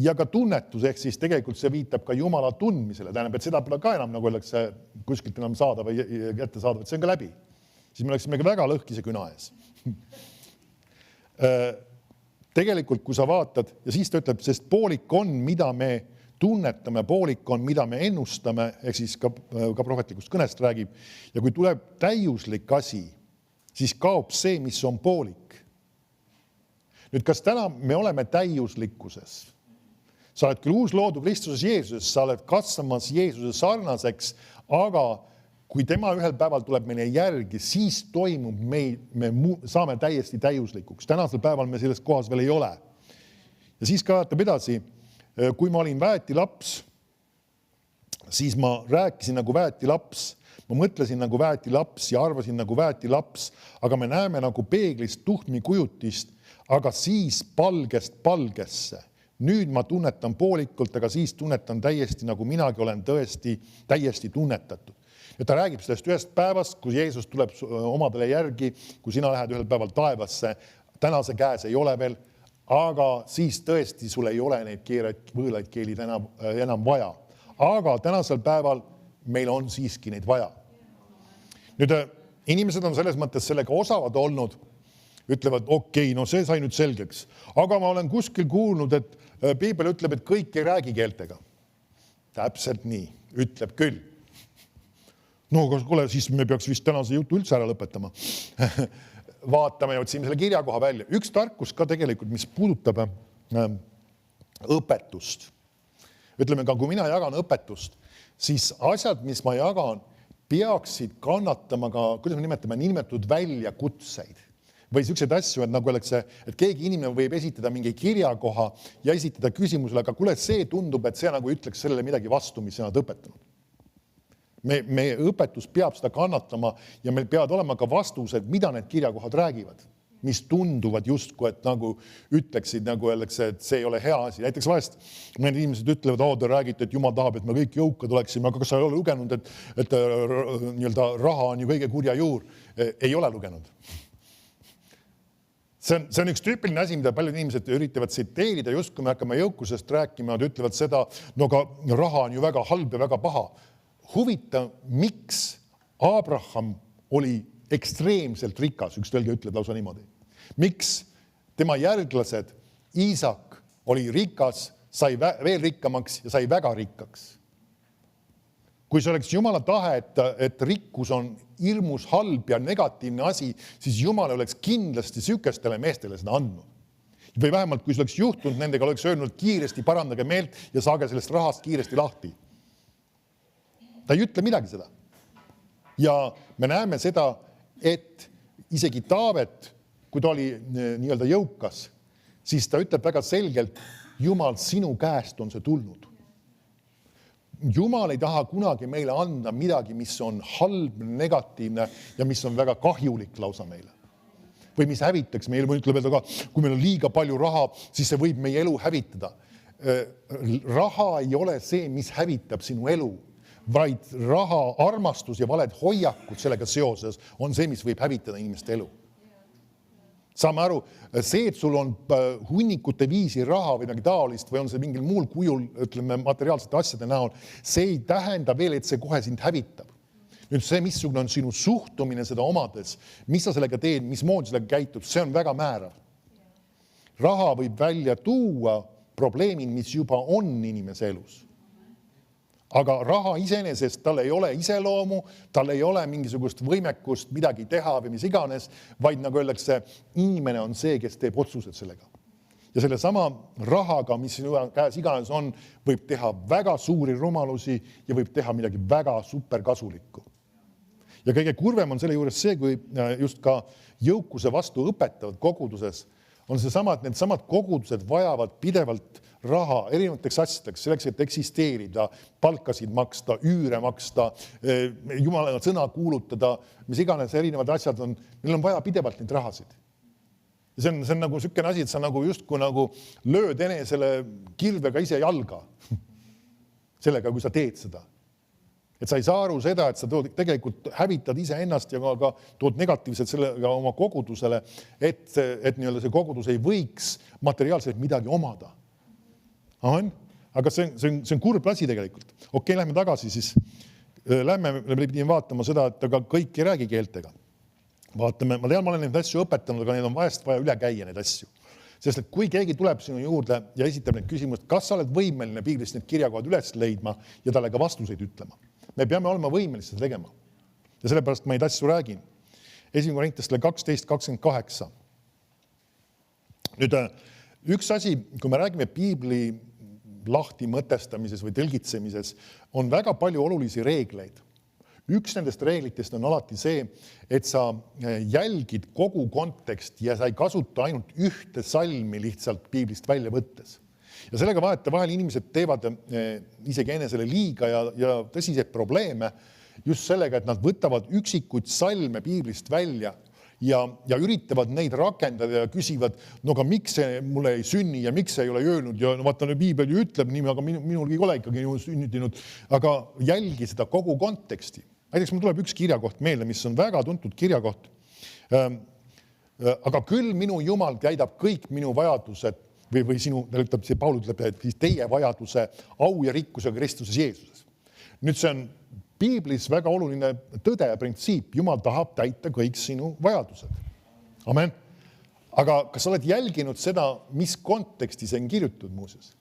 Speaker 1: ja ka tunnetus, ehk siis tegelikult see viitab ka Jumala tundmisele. Tähendab, et seda pole ka enam, nagu öeldakse, kuskilt enam saada või kätte saada, et see on ka läbi. Siis me oleksime väga lõhkise küna ees. Tegelikult, kui sa vaatad, ja siis ta ütleb, sest poolik on, mida me tunnetame, poolik on, mida me ennustame, ehk siis ka prohvetlikust kõnest räägib. Ja kui tuleb täiuslik asi, siis kaob see, mis on poolik. Nüüd, kas täna me oleme täiuslikkuses? Sa oled küll uus loodu Kristuses Jeesuses, sa oled kasvamas Jeesuse sarnaseks, aga kui tema ühel päeval tuleb meile järgi, siis toimub me saame täiesti täiuslikuks. Tänasel päeval me selles kohas veel ei ole. Ja siis ka vaatab edasi, kui ma olin väetilaps, siis ma rääkisin nagu väetilaps, ma mõtlesin nagu väetilaps ja arvasin nagu väetilaps, aga me näeme nagu peeglist tuhmi kujutist, aga siis palgest palgesse. Nüüd ma tunnetan poolikult, aga siis tunnetan täiesti, nagu minagi olen tõesti täiesti tunnetatud. Ja ta räägib sellest ühest päevast, kui Jeesus tuleb omadele järgi, kui sina lähed ühel päeval taevasse, tänase käes ei ole veel, aga siis tõesti sul ei ole neid võõlaid keelid enam vaja. Aga tänasel päeval meil on siiski neid vaja. Nüüd inimesed on selles mõttes sellega osavad olnud, ütlevad, okei, no see sai nüüd selgeks. Aga ma olen kuskil kuulnud, et Piibel ütleb, et kõik ei räägi keeltega. Täpselt nii, ütleb küll. No kuule, siis me peaks vist tänase jutu üldse ära lõpetama. Vaatame ja otsime selle kirjakoha välja. Üks tarkus ka tegelikult, mis puudutab õpetust. Ütleme ka, kui mina jagan õpetust, siis asjad, mis ma jagan, peaksid kannatama ka, kuidas me nimetame, nimetatud väljakutseid. Või selliseid asju, et nagu öeldakse, et keegi inimene võib esitada mingi kirjakoha ja esitada küsimusele, aga kuule, see tundub, et see nagu ütleks sellele midagi vastu, mis sa oled õpetanud. Meie õpetus peab seda kannatama ja meil peavad olema ka vastused, mida need kirjakohad räägivad, mis tunduvad justkui, et nagu ütleksid, nagu öeldakse, et see ei ole hea asi. Näiteks vahest mõned inimesed ütlevad, te räägite, et Jumal tahab, et me kõik jõukad oleksime, aga kas sa ei ole lugenud, et raha on ju kõige kurja juur? Ei ole lugenud. See on üks tüüpiline asi, mida paljud inimesed üritavad tsiteerida, just kui me hakkame jõukusest rääkima, nad ütlevad seda, no ka raha on ju väga halb ja väga paha. Huvitav, miks Abraham oli ekstreemselt rikas, üks tõlge ütleb lausa niimoodi. Miks tema järglased, Iisak, oli rikas, sai veel rikkamaks ja sai väga rikkaks. Kui see oleks Jumala tahe, et rikkus on hirmus halb ja negatiivne asi, siis Jumal oleks kindlasti sükestele meestele seda andnud. Või vähemalt, kui see oleks juhtunud, nendega oleks öelnud kiiresti parandage meelt ja saage sellest rahast kiiresti lahti. Ta ei ütle midagi seda. Ja me näeme seda, et isegi Taavet, kui ta oli nii-öelda jõukas, siis ta ütleb väga selgelt, Jumal, sinu käest on see tulnud. Jumal ei taha kunagi meile anda midagi, mis on halb, negatiivne ja mis on väga kahjulik lausa meile. Või mis hävitaks meile, või ütleb, et kui meil on liiga palju raha, siis see võib meie elu hävitada. Raha ei ole see, mis hävitab sinu elu, vaid raha, armastus ja valed hoiakud sellega seoses on see, mis võib hävitada inimeste elu. Saame aru, see, et sul on hunnikute viisi raha või midagi taolist või on see mingil muul kujul, ütleme, materiaalsete asjade näol, see ei tähenda veel, et see kohe sind hävitab. Nüüd see, missugune on sinu suhtumine seda omades, mis sa sellega teed, mismoodi sellega käitud, see on väga määrav. Raha võib välja tuua probleemin, mis juba on inimese elus. Aga raha iseenesest tal ei ole iseloomu, tal ei ole mingisugust võimekust midagi teha või mis iganes, vaid nagu öeldakse, inimene on see, kes teeb otsused sellega. Ja selle sama rahaga, mis sinu käes iganes on, võib teha väga suuri rumalusi ja võib teha midagi väga superkasulikku. Ja kõige kurvem on selle juures see, kui just ka jõukuse vastu õpetavad koguduses, on see sama, et need samad kogudused vajavad pidevalt raha erinevateks asjadeks, selleks, et eksisteerida, palkasid maksta, üüre maksta, Jumala sõna kuulutada, mis iganes erinevad asjad on, neil on vaja pidevalt neid rahasid. Ja see on nagu sükene asi, et sa nagu justkui nagu lööd enesele kilvega ise jalga sellega, kui sa teed seda. Et sa ei saa aru seda, et sa tegelikult hävitad ise ennast ja ka tood negatiivselt sellega oma kogudusele, et nii-öelda see kogudus ei võiks materiaalselt midagi omada. Amen. Aga see on kurb asi tegelikult. Okei, lähme tagasi siis. Me pidime vaatama seda, et aga kõik ei räägi keeltega. Vaatame, ma tean, ma olen neid asju õpetanud, aga neid on vahest vaja üle käia neid asju. Sest et kui keegi tuleb sinu juurde ja esitab neid küsimust, kas sa oled võimeline piiblist need kirjakohad üles leidma ja talle ka vastuseid ütlema. Me peame olema võimelised tegema. Ja sellepärast ma neid asju räägin. 1 Korintlasele 12:28. Nüüd üks asi, kui me räägime piibli lahti mõtestamises või tõlgitsemises, on väga palju olulisi reegleid. Üks nendest reeglitest on alati see, et sa jälgid kogu konteksti ja sa ei kasuta ainult ühte salmi lihtsalt piiblist välja võttes. Ja sellega vahetevahel inimesed teevad isegi enesele liiga ja tõsiseid probleeme just sellega, et nad võtavad üksikuid salme piiblist välja ja üritavad neid rakendada ja küsivad, no aga miks see mulle ei sünni ja miks see ei ole öelnud ja no vaata, piibel ju ütleb nii, aga minul ei ole ikkagi sünnitinud, aga jälgi seda kogu konteksti. Näiteks mul tuleb üks kirjakoht meelde, mis on väga tuntud kirjakoht. Aga küll minu Jumal täidab kõik minu vajadused või sinu, Paulus ütleb, et teie vajaduse au ja rikkusega Kristuses Jeesuses. Nüüd see on piiblis väga oluline tõde ja printsiip. Jumal tahab täita kõik sinu vajadused. Amen. Aga kas sa oled jälginud seda, mis konteksti see on kirjutatud muuseas?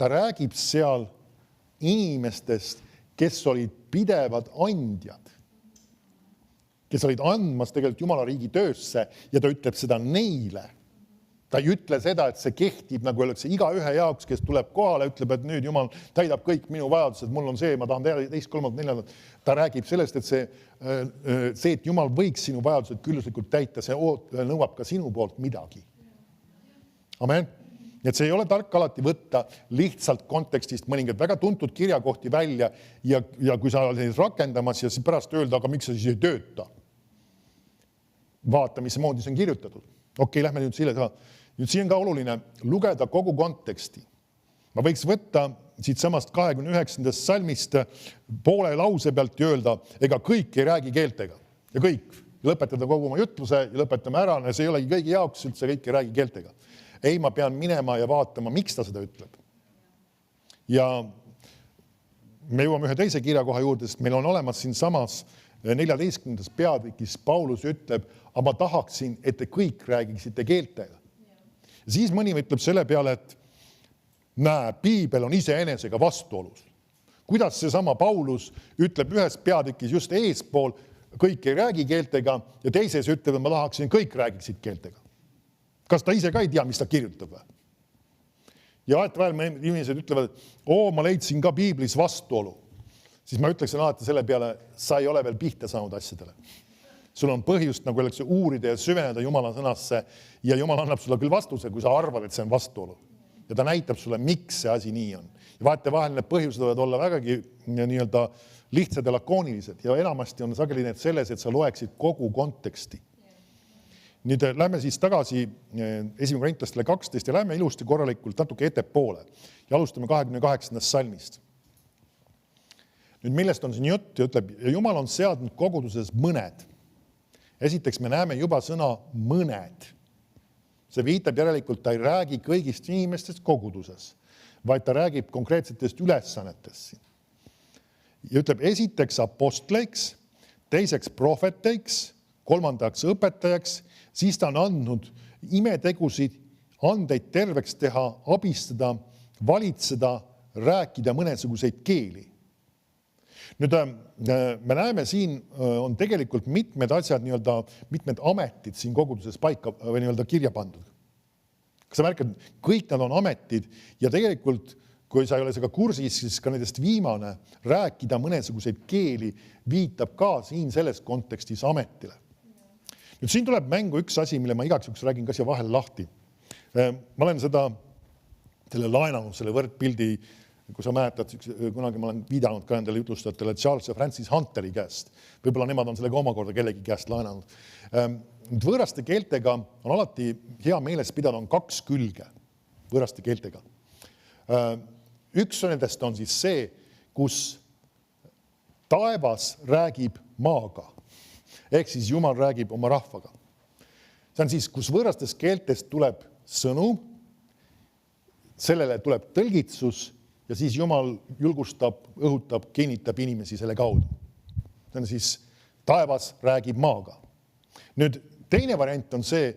Speaker 1: Ta räägib seal inimestest, kes olid pidevad andjad, kes olid andmas tegelikult Jumala riigi töösse ja ta ütleb seda neile. Ta ei ütle seda, et see kehtib, nagu öeldakse, iga ühe jaoks, kes tuleb kohale, ütleb, et nüüd Jumal täidab kõik minu vajadused, mul on see, ma tahan teha teist, kolmandat, neljandat. Ta räägib sellest, et see, et Jumal võiks sinu vajadused külluslikult täita, see nõuab ka sinu poolt midagi. Amen. Et see ei ole tark alati võtta lihtsalt kontekstist mõningad väga tuntud kirjakohti välja ja kui sa oled rakendamas ja siis pärast öelda, aga miks sa siis ei tööta? Vaata, mismoodi see on kirjutatud. Okei, lähme nüüd siia. Nüüd siin on ka oluline lugeda kogu konteksti. Ma võiks võtta siit samast 29. salmist poole lause pealt ja öelda, ega kõik ei räägi keeltega. Ja kõik. Lõpetada kogu oma jutluse ja lõpetame ära. Ja see ei olegi kõigi jaoks üldse, kõik ei räägi keeltega. Ei, ma pean minema ja vaatama, miks ta seda ütleb. Ja me jõuame ühe teise kirjakoha juurde, sest meil on olemas siin samas 14. peatükis Paulus ütleb, aga ma tahaksin, et te kõik räägiksite keeltega. Ja siis mõni ütleb selle peale, et näe, piibel on iseenesega vastuolus. Kuidas see sama Paulus ütleb ühes peatükis just eespool, kõik ei räägi keeltega ja teises ütleb, et ma tahaksin, kõik räägiksid keeltega. Kas ta ise ka ei tea, mis ta kirjutab? Ja vahetevahel inimesed ütlevad, et ma leidsin ka piiblis vastuolu. Siis ma ütleksin alati selle peale, sa ei ole veel pihta saanud asjadele. Sul on põhjust, nagu öeldakse, uurida ja süveneda Jumala sõnasse ja Jumal annab sulle küll vastuse, kui sa arvad, et see on vastuolu. Ja ta näitab sulle, miks see asi nii on. Ja vahetevahel need põhjused võivad olla vägagi nii-öelda lihtsad ja lakoonilised ja enamasti on sageli need selles, et sa loeksid kogu konteksti. Nüüd lähme siis tagasi 1 Korintlastele 12 ja lähme ilusti korralikult natuke ettepoole ja alustame 28. salmist. Nüüd millest on siin jutt ja ütleb, ja Jumal on seadnud koguduses mõned. Esiteks me näeme juba sõna mõned. See viitab järelikult, ta ei räägi kõigist inimestest koguduses, vaid ta räägib konkreetsetest ülesannetest. Ja ütleb esiteks apostleiks, teiseks prohveteiks, kolmandaks õpetajaks, siis ta on andnud imetegusid, andeid terveks teha, abistada, valitseda, rääkida mõnesuguseid keeli. Nüüd me näeme siin on tegelikult mitmed asjad, mitmed ametid siin koguduses paika või kirja pandud. Kas sa märkad, kõik nad on ametid ja tegelikult, kui sa ei ole seda kursis, siis ka nendest viimane rääkida mõnesuguseid keeli viitab ka siin selles kontekstis ametile. Nüüd siin tuleb mängu üks asi, mille ma igaks juhuks räägin ka siia vahel lahti. Ma olen selle laenanud, selle võrdpildi, kui sa mäletad, kunagi ma olen viidanud ka nendele jutlustajatele Charles ja Francis Hunteri käest. Võib-olla nemad on sellega omakorda kellegi käest laenanud. Võõraste keeltega on alati hea meeles pidada, on kaks külge võõraste keeltega. Üks nendest on siis see, kus taevas räägib maaga. Ehk siis Jumal räägib oma rahvaga. See on siis, kus võõrastes keeltes tuleb sõnum, sellele tuleb tõlgitsus ja siis Jumal julgustab, õhutab, kinnitab inimesi selle kaudu. See on siis taevas räägib maaga. Nüüd teine variant on see,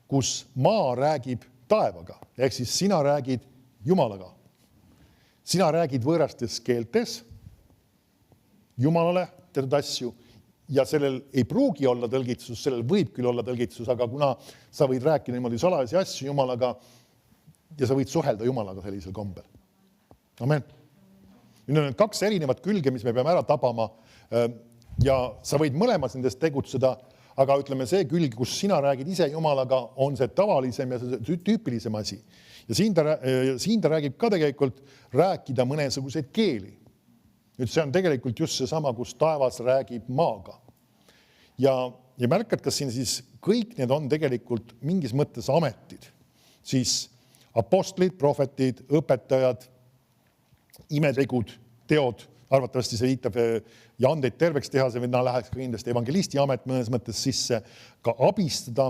Speaker 1: kus maa räägib taevaga. Ehk siis sina räägid Jumalaga. Sina räägid võõrastes keeltes Jumalale teatud asju ja sellel ei pruugi olla tõlgitsus, sellel võib küll olla tõlgitsus, aga kuna sa võid rääkida niimoodi salajasi asju Jumalaga ja sa võid suhelda Jumalaga sellisel kombel. Amen. Nüüd on need kaks erinevat külge, mis me peame ära tabama ja sa võid mõlemas nendest tegutseda, aga ütleme see külg, kus sina räägid ise Jumalaga, on see tavalisem ja see tüüpilisem asi. Ja siin ta räägib ka tegelikult rääkida mõnesuguseid keeli. Nüüd see on tegelikult just seesama, kus taevas räägib maaga. Ja märkad, kas siin siis kõik need on tegelikult mingis mõttes ametid. Siis apostlid, prohvetid, õpetajad, imetegud, teod, arvatavasti see viitab jandeid terveks teha, see läheks ka kindlasti evangelisti amet mõnes mõttes sisse, ka abistada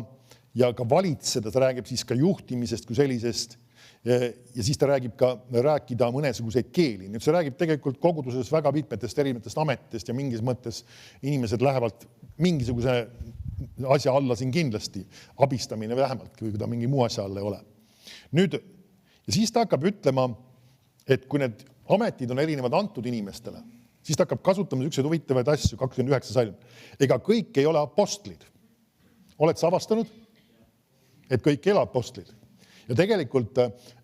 Speaker 1: ja ka valitseda, ta räägib siis ka juhtimisest kui sellisest. Ja siis ta räägib ka rääkida mõnesuguseid keeli. Nüüd see räägib tegelikult koguduses väga mitmetest erinevatest ametitest ja mingis mõttes inimesed lähevad mingisuguse asja alla siin kindlasti, abistamine vähemalt, kui ta mingi muu asja alla ei ole. Nüüd, ja siis ta hakkab ütlema, et kui need ametid on erinevad antud inimestele, siis ta hakkab kasutama ükseid huvitavaid asju, 29 salm. Ega kõik ei ole apostlid. Oled sa avastanud, et kõik ei ole apostlid? Ja tegelikult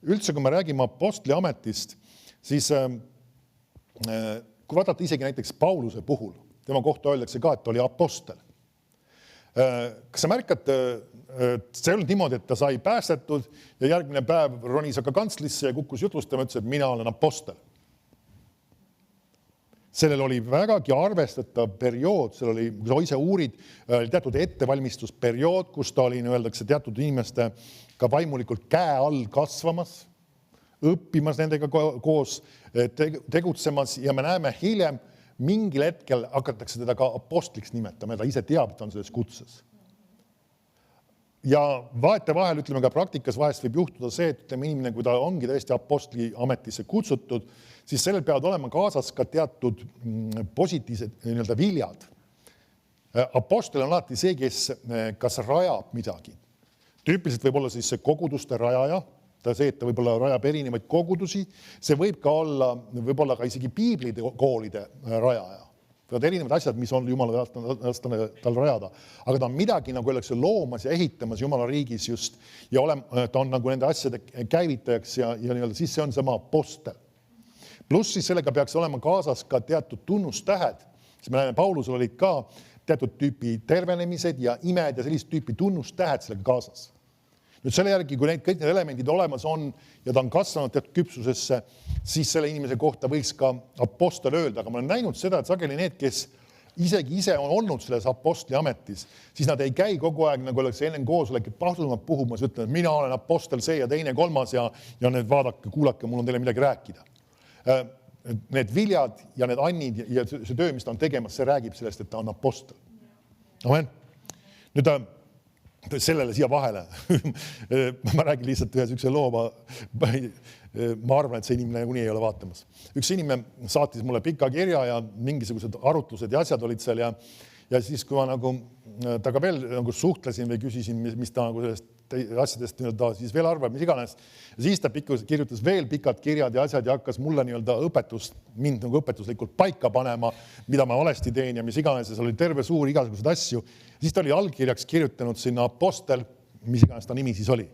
Speaker 1: üldse, kui me räägime apostli ametist, siis kui vaadata isegi näiteks Pauluse puhul, tema kohta öeldakse ka, et ta oli apostel. Kas sa märkad, see oli niimoodi, et ta sai päästetud ja järgmine päev ronis aga kantslisse ja kukkus jutlustama, ütles, et mina olen apostel. Sellel oli vägagi arvestatav periood, seal oli, kui sa ise uurid, teatud ettevalmistusperiood, kus ta oli, öeldakse, teatud inimeste ka vaimulikult käe all kasvamas, õppimas nendega koos, tegutsemas ja me näeme hiljem, mingil hetkel hakatakse teda ka apostliks nimetama ja ta ise teab, et ta on selles kutses. Ja vahetevahel, ütleme ka praktikas vahest võib juhtuda see, et inimene, kui ta ongi tõesti apostli ametisse kutsutud, siis sellel peavad olema kaasas ka teatud positiivsed viljad. Apostel on alati see, kes kas rajab midagi. Tüüpiliselt võib olla siis see koguduste rajaja, ta see, et ta võib-olla rajab erinevaid kogudusi, see võib ka olla võib-olla ka isegi piiblikoolide rajaja. Võivad erinevad asjad, mis on Jumala tal rajada. Aga ta on midagi, nagu öeldakse, loomas ja ehitamas Jumala riigis just ja ta on nagu nende asjade käivitajaks ja siis see on sama apostel. Pluss siis sellega peaks olema kaasas ka teatud tunnustähed. Me näeme, Paulusel olid ka teatud tüüpi tervenemised ja imed ja sellist tüüpi tunnustähed sellega kaasas. Nüüd selle järgi, kui kõik need elemendid olemas on ja ta on kasvanud teatud küpsusesse, siis selle inimese kohta võiks ka apostel öelda. Aga ma olen näinud seda, et sageli need, kes isegi ise on olnud selles apostli ametis, siis nad ei käi kogu aeg, nagu oleks enne koosolek, et pahdumad puhumas, ütlen, et mina olen apostel see ja teine, kolmas ja need vaadake, kuulake, mul on teile midagi rääkida. Need viljad ja need annid ja see töö, mis ta on tegemas, see räägib sellest, et ta on apostel. Amen. Nüüd sellele siia vahele. Ma räägin lihtsalt ühe sükse loo, ma arvan, et see inimene kuni ei ole vaatamas. Üks inimene saatis mulle pika kirja ja mingisugused arutlused ja asjad olid seal ja siis, kui ma nagu taga veel nagu suhtlesin või küsisin, mis ta nagu sellest asjadest siis veel arvab, mis iganes. Ja siis ta kirjutas veel pikad kirjad ja asjad ja hakkas mulle mind nagu õpetuslikult paika panema, mida ma valesti teen ja mis iganes. Ja seal oli terve suur igasugused asju. Siis ta oli allkirjaks kirjutanud sinna apostel, mis iganes ta nimi siis oli.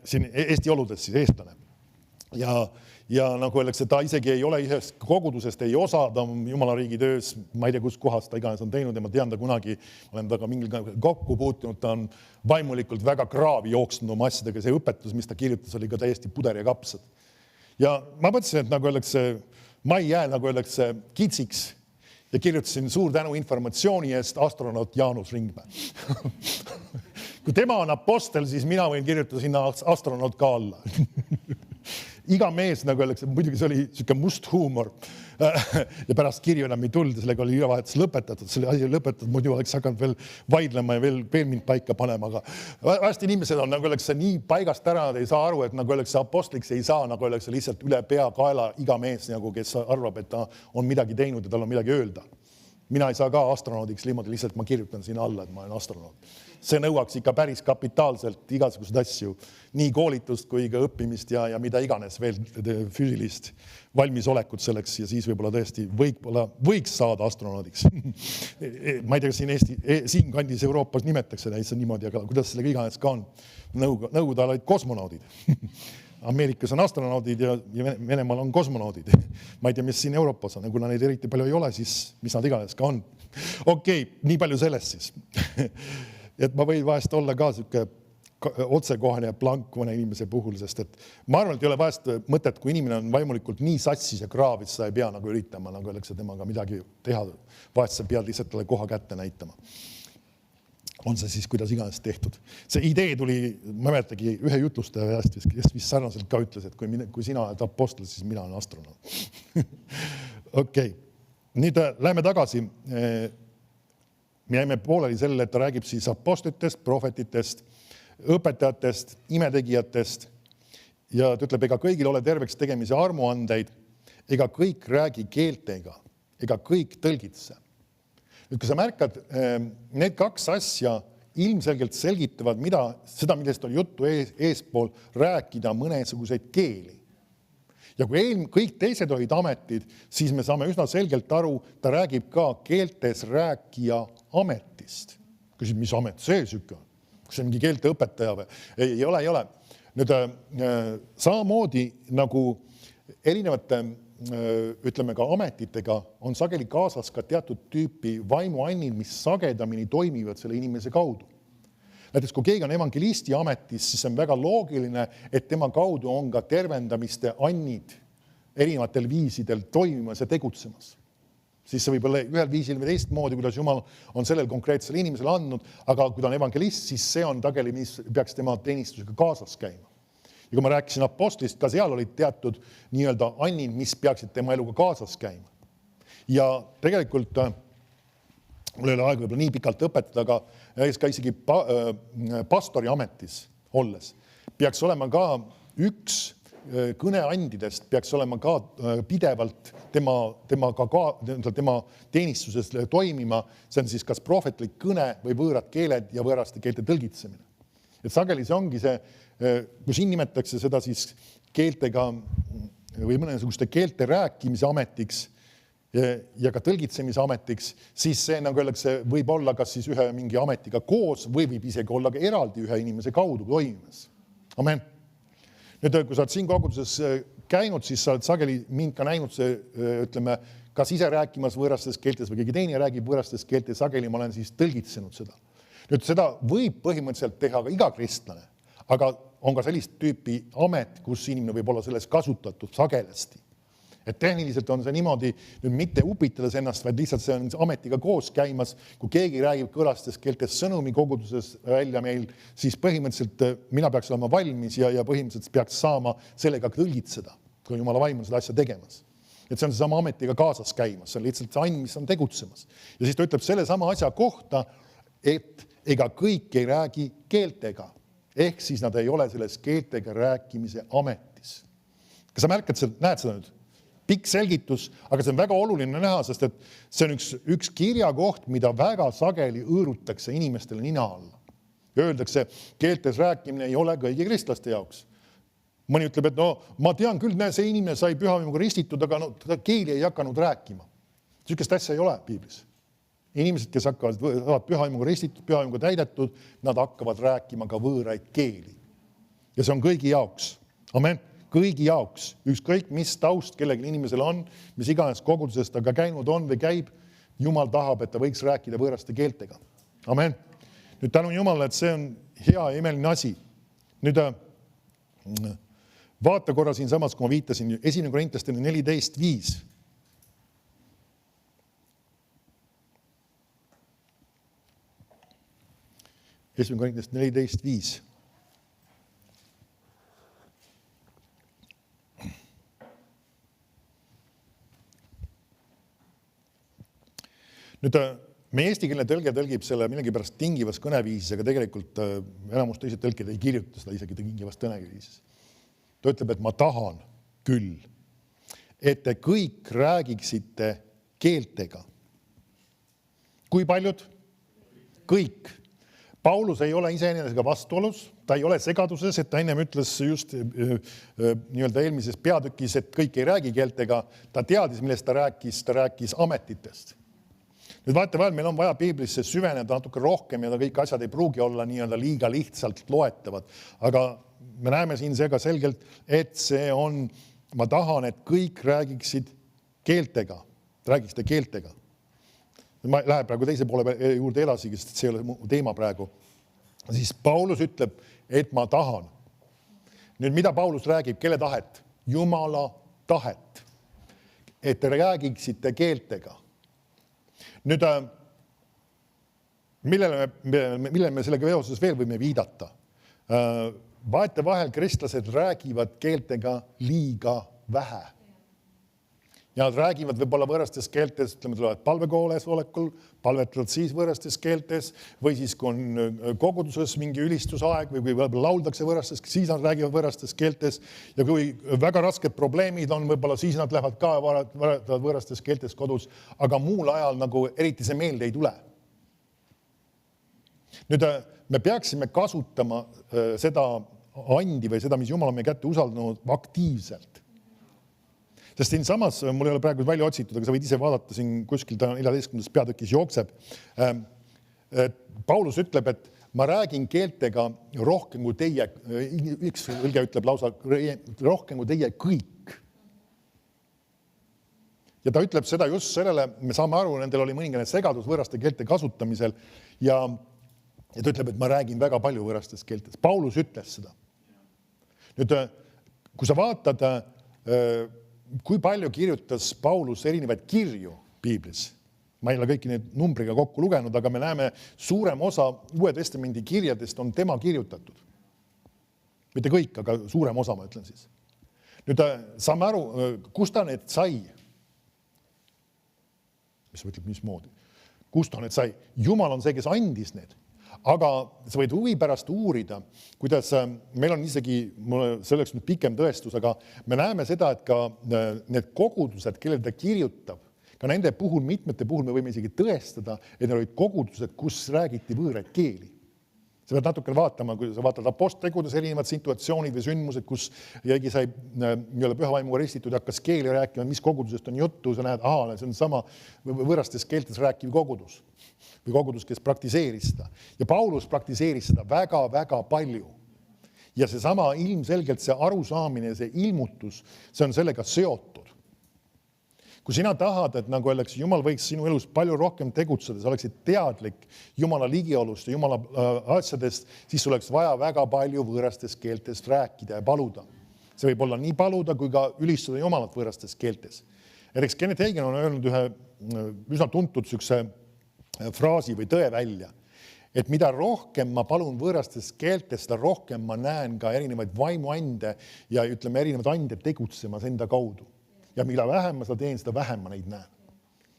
Speaker 1: Siin Eesti oludes siis eestlane. Ja nagu öeldakse, ta isegi ei ole isest kogudusest, ei osa, ta on Jumala riigi töös, ma ei tea, kus kohas ta iganes on teinud ja ma tean ta kunagi, olen taga mingil kokku puutunud, ta on vaimulikult väga kraavi jooksnud oma asjadega, see õpetus, mis ta kirjutas, oli ka täiesti puder ja kapsad. Ja ma mõtlesin, et nagu öeldakse, ma ei jää, nagu öeldakse, kitsiks ja kirjutasin suur tänu informatsiooni eest astronaut Jaanus Ringmäe. Kui tema on apostel, siis mina võin kirjutada sinna astronaut ka alla. Iga mees, nagu öeldakse, muidugi see oli siuke must huumor ja pärast kirju enam ei tulnud, sellega oli ülevahetus lõpetatud, selle asi lõpetatud, muidu oleks hakanud veel vaidlema ja veel mind paika panema, aga vahest inimesed on, nagu öeldakse, nii paigast ära, nad ei saa aru, et nagu öeldakse, apostliks ei saa, nagu öeldakse, lihtsalt üle pea kaela iga mees, nagu kes arvab, et ta on midagi teinud ja tal on midagi öelda. Mina ei saa ka astronaudiks niimoodi, lihtsalt ma kirjutan siin alla, et ma olen astronaut. See nõuaks ikka päris kapitaalselt igasuguseid asju, nii koolitust kui ka õppimist ja mida iganes veel füüsilist valmisolekut selleks ja siis võib-olla tõesti võiks saada astronaudiks. Ma ei tea, kas siin kandis Euroopas nimetakse täitsa niimoodi, aga kuidas sellega iganes ka on. Nõukogude ajal olid kosmonaudid. Ameerikas on astronaudid ja Venemaal on kosmonaudid. Ma ei tea, mis siin Euroopas on, kuna neid eriti palju ei ole, siis mis nad iganes ka on. Okei, nii palju sellest siis. Et ma võin vahest olla ka selline otsekohane ja blank mõne inimese puhul, sest et ma arvan, et ei ole vahest mõtet, kui inimene on vaimulikult nii satsis ja kraavis, sa ei pea nagu üritama, nagu öeldakse temaga midagi teha. Vahest sa pead lihtsalt talle koha kätte näitama. On see siis kuidas iganes tehtud. See idee tuli, ma mäletagi ühe jutlustaja kes vist sarnaselt ka ütles, et kui sina oled apostel, siis mina olen astronaut. Okei. Nüüd läheme tagasi. Me jäime pooleli sellele, et ta räägib siis apostlitest, prohvetitest, õpetajatest, imetegijatest ja ta ütleb, ega kõigil ole terveks tegemise armuandeid, ega kõik räägi keeltega, ega kõik tõlgitse. Nüüd, kui sa märkad, need kaks asja ilmselgelt selgitavad seda, millest oli juttu eespool, rääkida mõnesuguseid keeli. Ja kui kõik teised olid ametid, siis me saame üsna selgelt aru, ta räägib ka keeltes rääkija ametist. Küsid, mis amet see süke on? Kas see mingi keelte õpetaja või? Ei ole. Nüüd samamoodi nagu erinevate, ütleme ka ametitega on sageli kaasas ka teatud tüüpi vaimuannid, mis sagedamini toimivad selle inimese kaudu. Näiteks, kui keegi on evangelisti ametis, siis on väga loogiline, et tema kaudu on ka tervendamiste annid erinevatel viisidel toimimas ja tegutsemas. Siis see võib olla ühel viisil või teist moodi, kuidas Jumal on sellel konkreetsel inimesele andnud, aga kui ta on evangelist, siis see on tagali, mis peaks tema teenistusega kaasas käima. Ja kui ma rääkisin apostlist, ka seal olid teatud nii-öelda annid, mis peaksid tema eluga kaasas käima. Ja tegelikult mul ei ole aega võib-olla nii pikalt õpetada, aga ka isegi pastori ametis olles peaks olema ka üks kõneandidest peaks olema ka pidevalt tema teenistuses toimima. See on siis kas prohvetlik kõne või võõrad keeled ja võõraste keelte tõlgitsemine. Et sageli see ongi see, kui siin nimetatakse seda siis keeltega või mõnesuguste keelte rääkimise ametiks ja ka tõlgitsemise ametiks, siis see, nagu öeldakse, võib olla kas siis ühe mingi ametiga koos või võib isegi olla ka eraldi ühe inimese kaudu toimimas. Amen. Nüüd, kui sa oled siin koguduses käinud, siis sa oled sageli mind ka näinud see, ütleme, kas ise rääkimas võõrastes keeltes või keegi teine räägib võõrastes keeltes, sageli ma olen siis tõlgitsenud seda. Nüüd seda võib põhimõtteliselt teha ka iga kristlane, aga on ka sellist tüüpi amet, kus inimene võib olla selles kasutatud sagelesti. Et tehniliselt on see niimoodi nüüd mitte upitades ennast, vaid lihtsalt see on ametiga koos käimas. Kui keegi räägib kõlastes keeltes sõnumi koguduses välja meil, siis põhimõtteliselt mina peaks olema valmis ja põhimõtteliselt peaks saama sellega tõlgitseda, kui Jumala vaim on seda asja tegemas. Et see on sama ametiga kaasas käimas, see on lihtsalt see ain, mis on tegutsemas. Ja siis ta ütleb selle sama asja kohta, et ega kõik ei räägi keeltega. Ehk siis nad ei ole selles keeltega rääkimise ametis. Kas sa märkad, näed seda nüüd? Pikk selgitus, aga see on väga oluline näha, sest et see on üks kirjakoht, mida väga sageli õõrutakse inimestele nina alla. Ja öeldakse, keeltes rääkimine ei ole kõigi kristlaste jaoks. Mõni ütleb, et no ma tean küll, see inimene sai pühavaimuga ristitud, aga ta keeli ei hakanud rääkima. Sükest asja ei ole piiblis. Inimesed, kes hakkavad pühavaimuga ristitud, pühavaimuga täidetud, nad hakkavad rääkima ka võõraid keeli. Ja see on kõigi jaoks. Amen. Kõigi jaoks, ükskõik mis taust kellegi inimesel on, mis iganes kogudusest aga käinud on või käib, Jumal tahab, et ta võiks rääkida võõraste keeltega. Amen. Nüüd tänu Jumalale, et see on hea ja imeline asi. Nüüd vaata korra siin samas, kui ma viitasin, 1. Korintlaste 14:5. 1. Korintlaste 14:5. Nüüd meie eestikeelne tõlge tõlgib selle millegipärast tingivas kõneviisis, aga tegelikult enamus teised tõlked ei kirjuta seda isegi tingivas kõneviisis. Ta ütleb, et ma tahan küll, et te kõik räägiksite keeltega. kui paljud? Kõik. Paulus ei ole iseenesega vastuolus, ta ei ole segaduses, et ta ennem ütles just nii-öelda eelmises peatükis, et kõik ei räägi keeltega. Ta teadis, millest ta rääkis ametitest. Nüüd vaata vahel, meil on vaja piiblisse süveneda natuke rohkem ja kõik asjad ei pruugi olla nii-öelda liiga lihtsalt loetavad. Aga me näeme siin seega selgelt, et see on, ma tahan, et kõik räägiksid keeltega. Räägiksite keeltega. Ma lähen praegu teise poole juurde edasi, sest see ei ole mu teema praegu. Siis Paulus ütleb, et ma tahan. Nüüd, mida Paulus räägib? Kelle tahet? Jumala tahet. Et te räägiksite keeltega. Nüüd, millele me sellega veoses veel võime viidata? Vaete vahel kristlased räägivad keeltega liiga vähe. Ja nad räägivad võib-olla võõrastes keeltes, ütleme, tulevad palvekooles olekul, palvetavad siis võõrastes keeltes või siis kui on koguduses mingi ülistusaeg või lauldakse võõrastes, siis nad räägivad võõrastes keeltes ja kui väga rasked probleemid on, võib-olla siis nad lähevad ka võõrastes keeltes kodus, aga muul ajal nagu eriti see meelde ei tule. Nüüd me peaksime kasutama seda andi või seda, mis Jumal on meie kätte usaldanud aktiivselt. Sest siin samas, mul ei ole praegu välja otsitud, aga sa võid ise vaadata siin kuskil ta 14. peatükis jookseb. Paulus ütleb, et ma räägin keeltega rohkem kui teie, üks õlge ütleb lausa rohkem kui teie kõik. Ja ta ütleb seda just sellele, me saame aru, nendel oli mõningane segadus võõraste keelte kasutamisel ja ta ütleb, et ma räägin väga palju võõrastes keeltes. Paulus ütles seda. Nüüd, kui sa vaatad, kui palju kirjutas Paulus erinevaid kirju piiblis. Ma ei ole kõiki neid numbriga kokku lugenud, aga me näeme suurem osa Uue Testamendi kirjadest on tema kirjutatud. Mitte kõik, aga suurem osa, ma ütlen siis. Nüüd saame aru, kus ta need sai? Mis sa ütleb, mismoodi? Kus ta need sai? Jumal on see, kes andis need. Aga sa võid huvi pärast uurida, kuidas meil on isegi, selleks nüüd pikem tõestus, aga me näeme seda, et ka need kogudused, kellel ta kirjutab, ka nende puhul, mitmete puhul me võime isegi tõestada, et need olid kogudused, kus räägiti võõraid keeli. Sa pead natukene vaatama, kui sa vaatad aposttegudes erinevad situatsioonid või sündmused, kus keegi sai püha vaimuga ristitud ja hakkas keeli rääkima, mis kogudusest on juttu, sa näed, see on sama võõrastes keeltes rääkiv kogudus või kogudus, kes praktiseeris seda. Ja Paulus praktiseeris seda väga-väga palju. Ja see sama ilmselgelt see arusaamine, see ilmutus, see on sellega seotud. Kui sina tahad, et nagu öeldakse, Jumal võiks sinu elus palju rohkem tegutseda, sa oleksid teadlik Jumala ligiolust ja Jumala asjadest, siis oleks vaja väga palju võõrastest keeltest rääkida ja paluda. See võib olla nii paluda, kui ka ülistada Jumalat võõrastest keeltes. Näiteks Kenneth Hagin on öelnud ühe üsna tuntud sükse fraasi või tõe välja, et mida rohkem ma palun võõrastest keeltest, seda rohkem ma näen ka erinevaid vaimuande ja ütleme erinevaid ande tegutsemas enda kaudu. Ja mida vähem ma seda teen, seda vähem ma neid näen.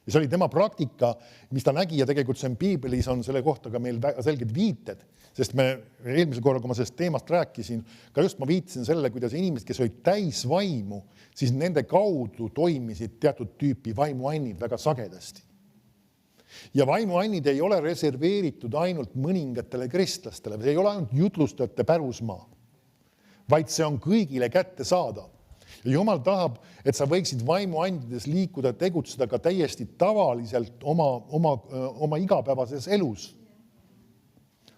Speaker 1: Ja see oli tema praktika, mis ta nägi ja tegelikult see on piibelis on selle kohta ka meil väga selged viited, sest me eelmisel korral, kui ma sellest teemast rääkisin, ka just ma viitasin sellele, kuidas inimesed, kes olid täis vaimu, siis nende kaudu toimisid teatud tüüpi vaimuannid väga sagedasti. Ja vaimuannid ei ole reserveeritud ainult mõningatele kristlastele, see ei ole ainult jutlustajate pärusmaa, vaid see on kõigile kätte saada. Ja Jumal tahab, et sa võiksid vaimuandides liikuda, tegutseda ka täiesti tavaliselt oma igapäevases elus.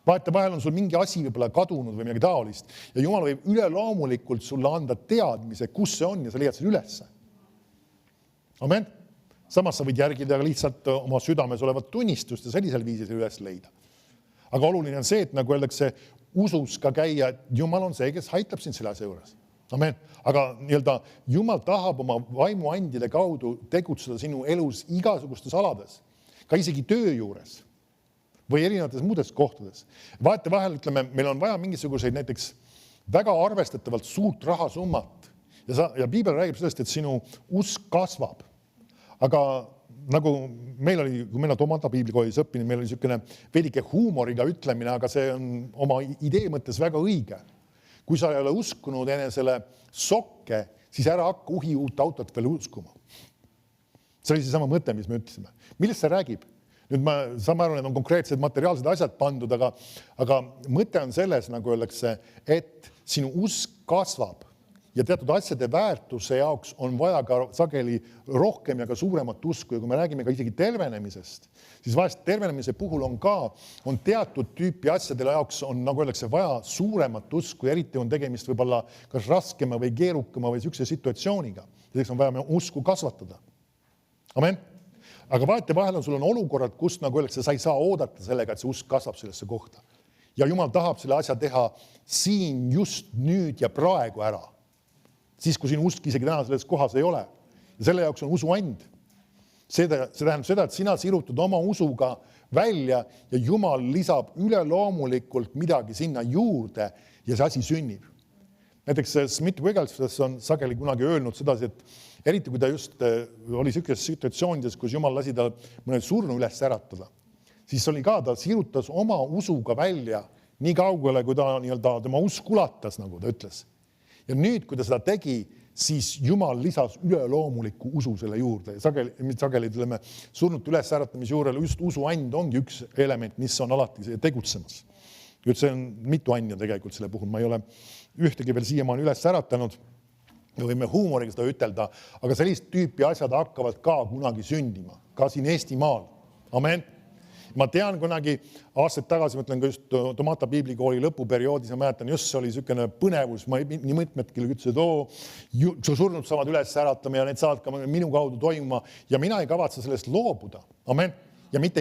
Speaker 1: Vaata, vahel on sul mingi asi võib-olla kadunud või midagi taolist ja Jumal võib üleloomulikult sulle anda teadmise, kus see on ja sa leiad selle ülesse. Amen. Samas sa võid järgida lihtsalt oma südames olevat tunnistust ja sellisel viisil üles leida. Aga oluline on see, et nagu öeldakse, usus ka käia, et Jumal on see, kes aitab sind selle asja juures. Amen. Aga Jumal tahab oma vaimuandide kaudu tegutseda sinu elus igasugustes alades, ka isegi töö juures või erinevates muudes kohtades. Vaate vahel, ütleme, meil on vaja mingisuguseid näiteks väga arvestatavalt suurt rahasummat ja piibel räägib sellest, et sinu usk kasvab. Aga nagu meil oli, kui meil on Tomata piiblikoodis õppinud, meil oli niisugune veidike huumoriga ütlemine, aga see on oma idee mõttes väga õige. Kui sa ei ole uskunud enesele sokke, siis ära hakka uhi uut autot veel uskuma. See oli see sama mõte, mis me ütlesime. Millest see räägib? Nüüd saame aru, need on konkreetsed materiaalsed asjad pandud, aga mõte on selles, nagu öeldakse, et sinu usk kasvab ja teatud asjade väärtuse jaoks on vaja ka sageli rohkem ja ka suuremat usku. Ja kui me räägime ka isegi tervenemisest, siis vahest tervenemise puhul on teatud tüüpi asjadele jaoks on, nagu öeldakse, vaja suuremat usku, eriti on tegemist võib-olla kas raskema või keerukama või sükse situatsiooniga. Selleks on vaja usku kasvatada. Amen. Aga vahetevahel sul on olukorrad, kus, nagu öeldakse, sa ei saa oodata sellega, et see usk kasvab sellesse kohta. Ja Jumal tahab selle asja teha siin, just nüüd ja praegu ära. Siis, kui sinu usk isegi täna selles kohas ei ole. Ja selle jaoks on usuand. See tähendab seda, et sina sirutad oma usuga välja ja Jumal lisab üleloomulikult midagi sinna juurde ja see asi sünnib. Näiteks Smith Wigglesworth on sageli kunagi öelnud sedasi, et eriti kui ta just oli sellises situatsioonides, kus Jumal lasi tal mõne surnu üles äratada, siis oli ka, ta sirutas oma usuga välja nii kaugele, kui ta tema usk ulatas, nagu ta ütles. Ja nüüd, kui ta seda tegi, siis Jumal lisas üleloomuliku usu selle juurde. Sageli ütleme, surnute üles äratamise juurel just usuand ongi üks element, mis on alati tegutsemas. See on mitu anja tegelikult selle puhul. Ma ei ole ühtegi veel siiamaani üles äratanud. Me võime huumoriga seda ütelda, aga sellist tüüpi asjad hakkavad ka kunagi sündima, ka siin Eestimaal. Amen. Ma tean kunagi aastaid tagasi, mõtlen ka just Tomata piiblikooli lõpuperioodis, ja mäletan, just see oli selline põnevus, nii mõtmetki ütlesid, et surnud saavad üles äratama ja need saavad ka minu kaudu toimuma ja mina ei kavatse sellest loobuda. Amen. Ja mitte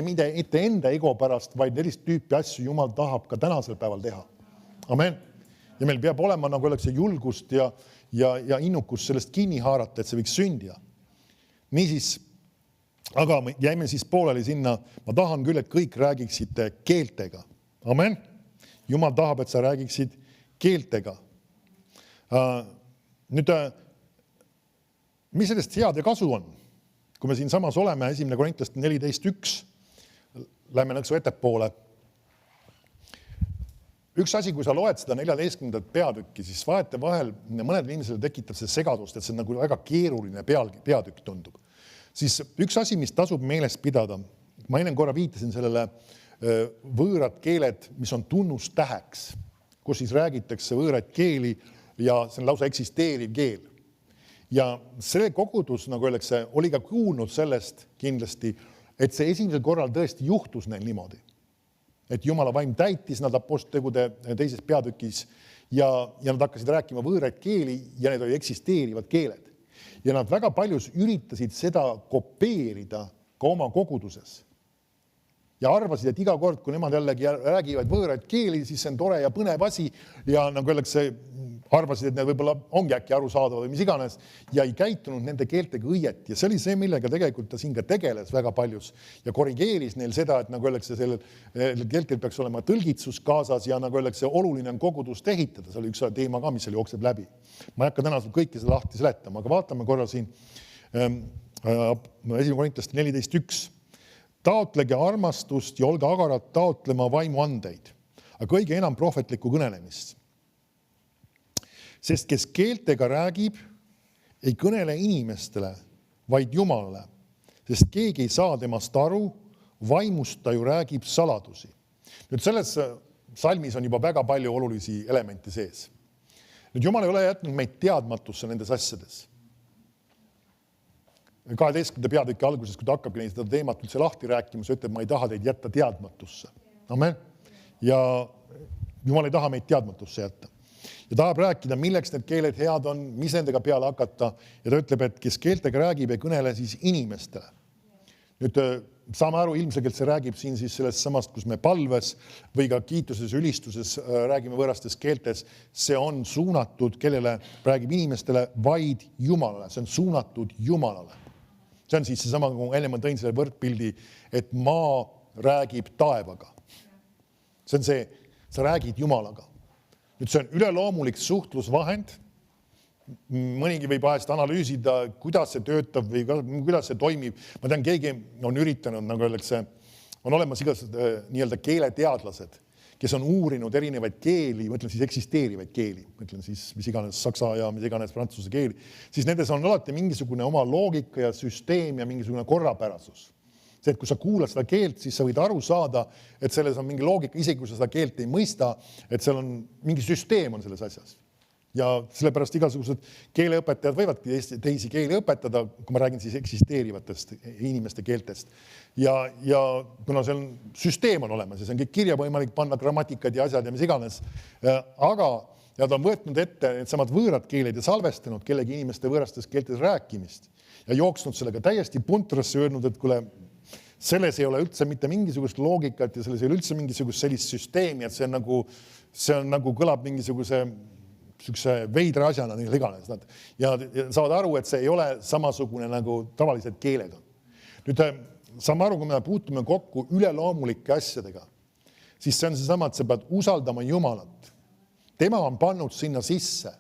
Speaker 1: enda ego pärast, vaid sellist tüüpi asju Jumal tahab ka tänasel päeval teha. Amen. Ja meil peab olema, nagu oleks julgust ja innukust sellest kinni haarata, et see võiks sündida. Niisiis, aga jäime siis pooleli sinna, ma tahan küll, et kõik räägiksite keeltega. Amen. Jumal tahab, et sa räägiksid keeltega. Nüüd, mis sellest head ja kasu on? Kui me siin samas oleme, 1. Korintlaste 14.1, lähme nõksu ettepoole. Üks asi, kui sa loed seda 14. peatükki, siis vahetevahel mõned inimesele tekitab see segadust, et see on nagu väga keeruline peatükk tundub. Siis üks asi, mis tasub meeles pidada, ma enne korra viitasin sellele võõrad keeled, mis on tunnustäheks, kus siis räägitakse võõraid keeli ja see on lausa eksisteeriv keel. Ja selle kogudus, nagu öeldakse, oli ka kuulnud sellest kindlasti, et see esimesel korral tõesti juhtus neil niimoodi. Et Jumala vaim täitis nad aposttegude teises peatükis ja nad hakkasid rääkima võõraid keeli ja need olid eksisteerivad keeled. Ja nad väga paljus üritasid seda kopeerida ka oma koguduses. Ja arvasid, et iga kord, kui nemad jällegi räägivad võõraid keeli, siis see on tore ja põnev asi ja nagu öeldakse, arvasid, et need võib-olla ongi äkki arusaadavad või mis iganes ja ei käitunud nende keeltega õieti. Ja see oli see, millega tegelikult ta siin ka tegeles väga paljus ja korrigeeris neil seda, et nagu öeldakse, sellel keeltel peaks olema tõlgitsus kaasas ja nagu öeldakse, oluline on kogudust ehitada. See oli üks teema ka, mis seal jookseb läbi. Ma ei hakka täna kõike seda lahti seletama, aga vaatame korra siin 1. Korintlaste 14.1. Taotlege armastust ja olge agarad taotlema vaimuandeid, aga kõige enam prohvetlikku kõnelemist. Sest kes keeltega räägib, ei kõnele inimestele, vaid Jumalale, sest keegi ei saa temast aru, vaimust ta ju räägib saladusi. Nüüd selles salmis on juba väga palju olulisi elemente sees. Nüüd Jumal ei ole jätnud meid teadmatusse nendes asjades. 12. peatüki alguses, kui ta hakkabki seda teemat üldse lahti rääkima, see ütleb, ma ei taha teid jätta teadmatusse. Amen. Ja Jumal ei taha meid teadmatusse jätta. Ja tahab rääkida, milleks need keeled head on, mis nendega peale hakata. Ja ta ütleb, et kes keeltega räägib, ei kõnele siis inimestele. Nüüd saame aru, ilmselgelt see räägib siin siis sellest samast, kus me palves või ka kiituses, ülistuses räägime võõrastes keeltes. See on suunatud, kellele räägib inimestele, vaid Jumalale. See on suunatud Jumalale. See on siis seesama, kui enne ma tõin selle võrdpildi, et maa räägib taevaga. See on see, sa räägid Jumalaga. Nüüd see on üleloomulik suhtlusvahend. Mõnigi võib vahest analüüsida, kuidas see töötab või kuidas see toimib. Ma tean, keegi on üritanud, nagu öeldakse, on olemas igased nii-öelda keeleteadlased, kes on uurinud erinevaid keeli, mõtlen siis eksisteerivaid keeli, mõtlen siis mis iganes saksa ja mis iganes prantsuse keeli, siis nendes on alati mingisugune oma loogika ja süsteem ja mingisugune korrapärasus. See, et kui sa kuulad seda keelt, siis sa võid aru saada, et selles on mingi loogika, isegi kui sa seda keelt ei mõista, et seal on mingi süsteem on selles asjas. Ja sellepärast igasugused keeleõpetajad võivadki teisi keeli õpetada, kui ma räägin siis eksisteerivatest inimeste keeltest. Ja kuna see süsteem on olemas ja see on kõik kirja võimalik panna grammatikad ja asjad ja mis iganes, aga nad on võtnud ette need samad võõrad keeled ja salvestanud kellegi inimeste võõrastes keeltes rääkimist ja jooksnud sellega täiesti puntrasse öelnud, et kuule, selles ei ole üldse mitte mingisugust loogikat ja selles ei ole üldse mingisugust sellist süsteemi, et see on nagu kõlab mingisuguse veidra asjana neil iganes. Ja saavad aru, et see ei ole samasugune nagu tavalised keeled on. Nüüd saame aru, kui me puutume kokku üleloomulike asjadega, siis see on seesama, et sa pead usaldama Jumalat. Tema on pannud sinna sisse.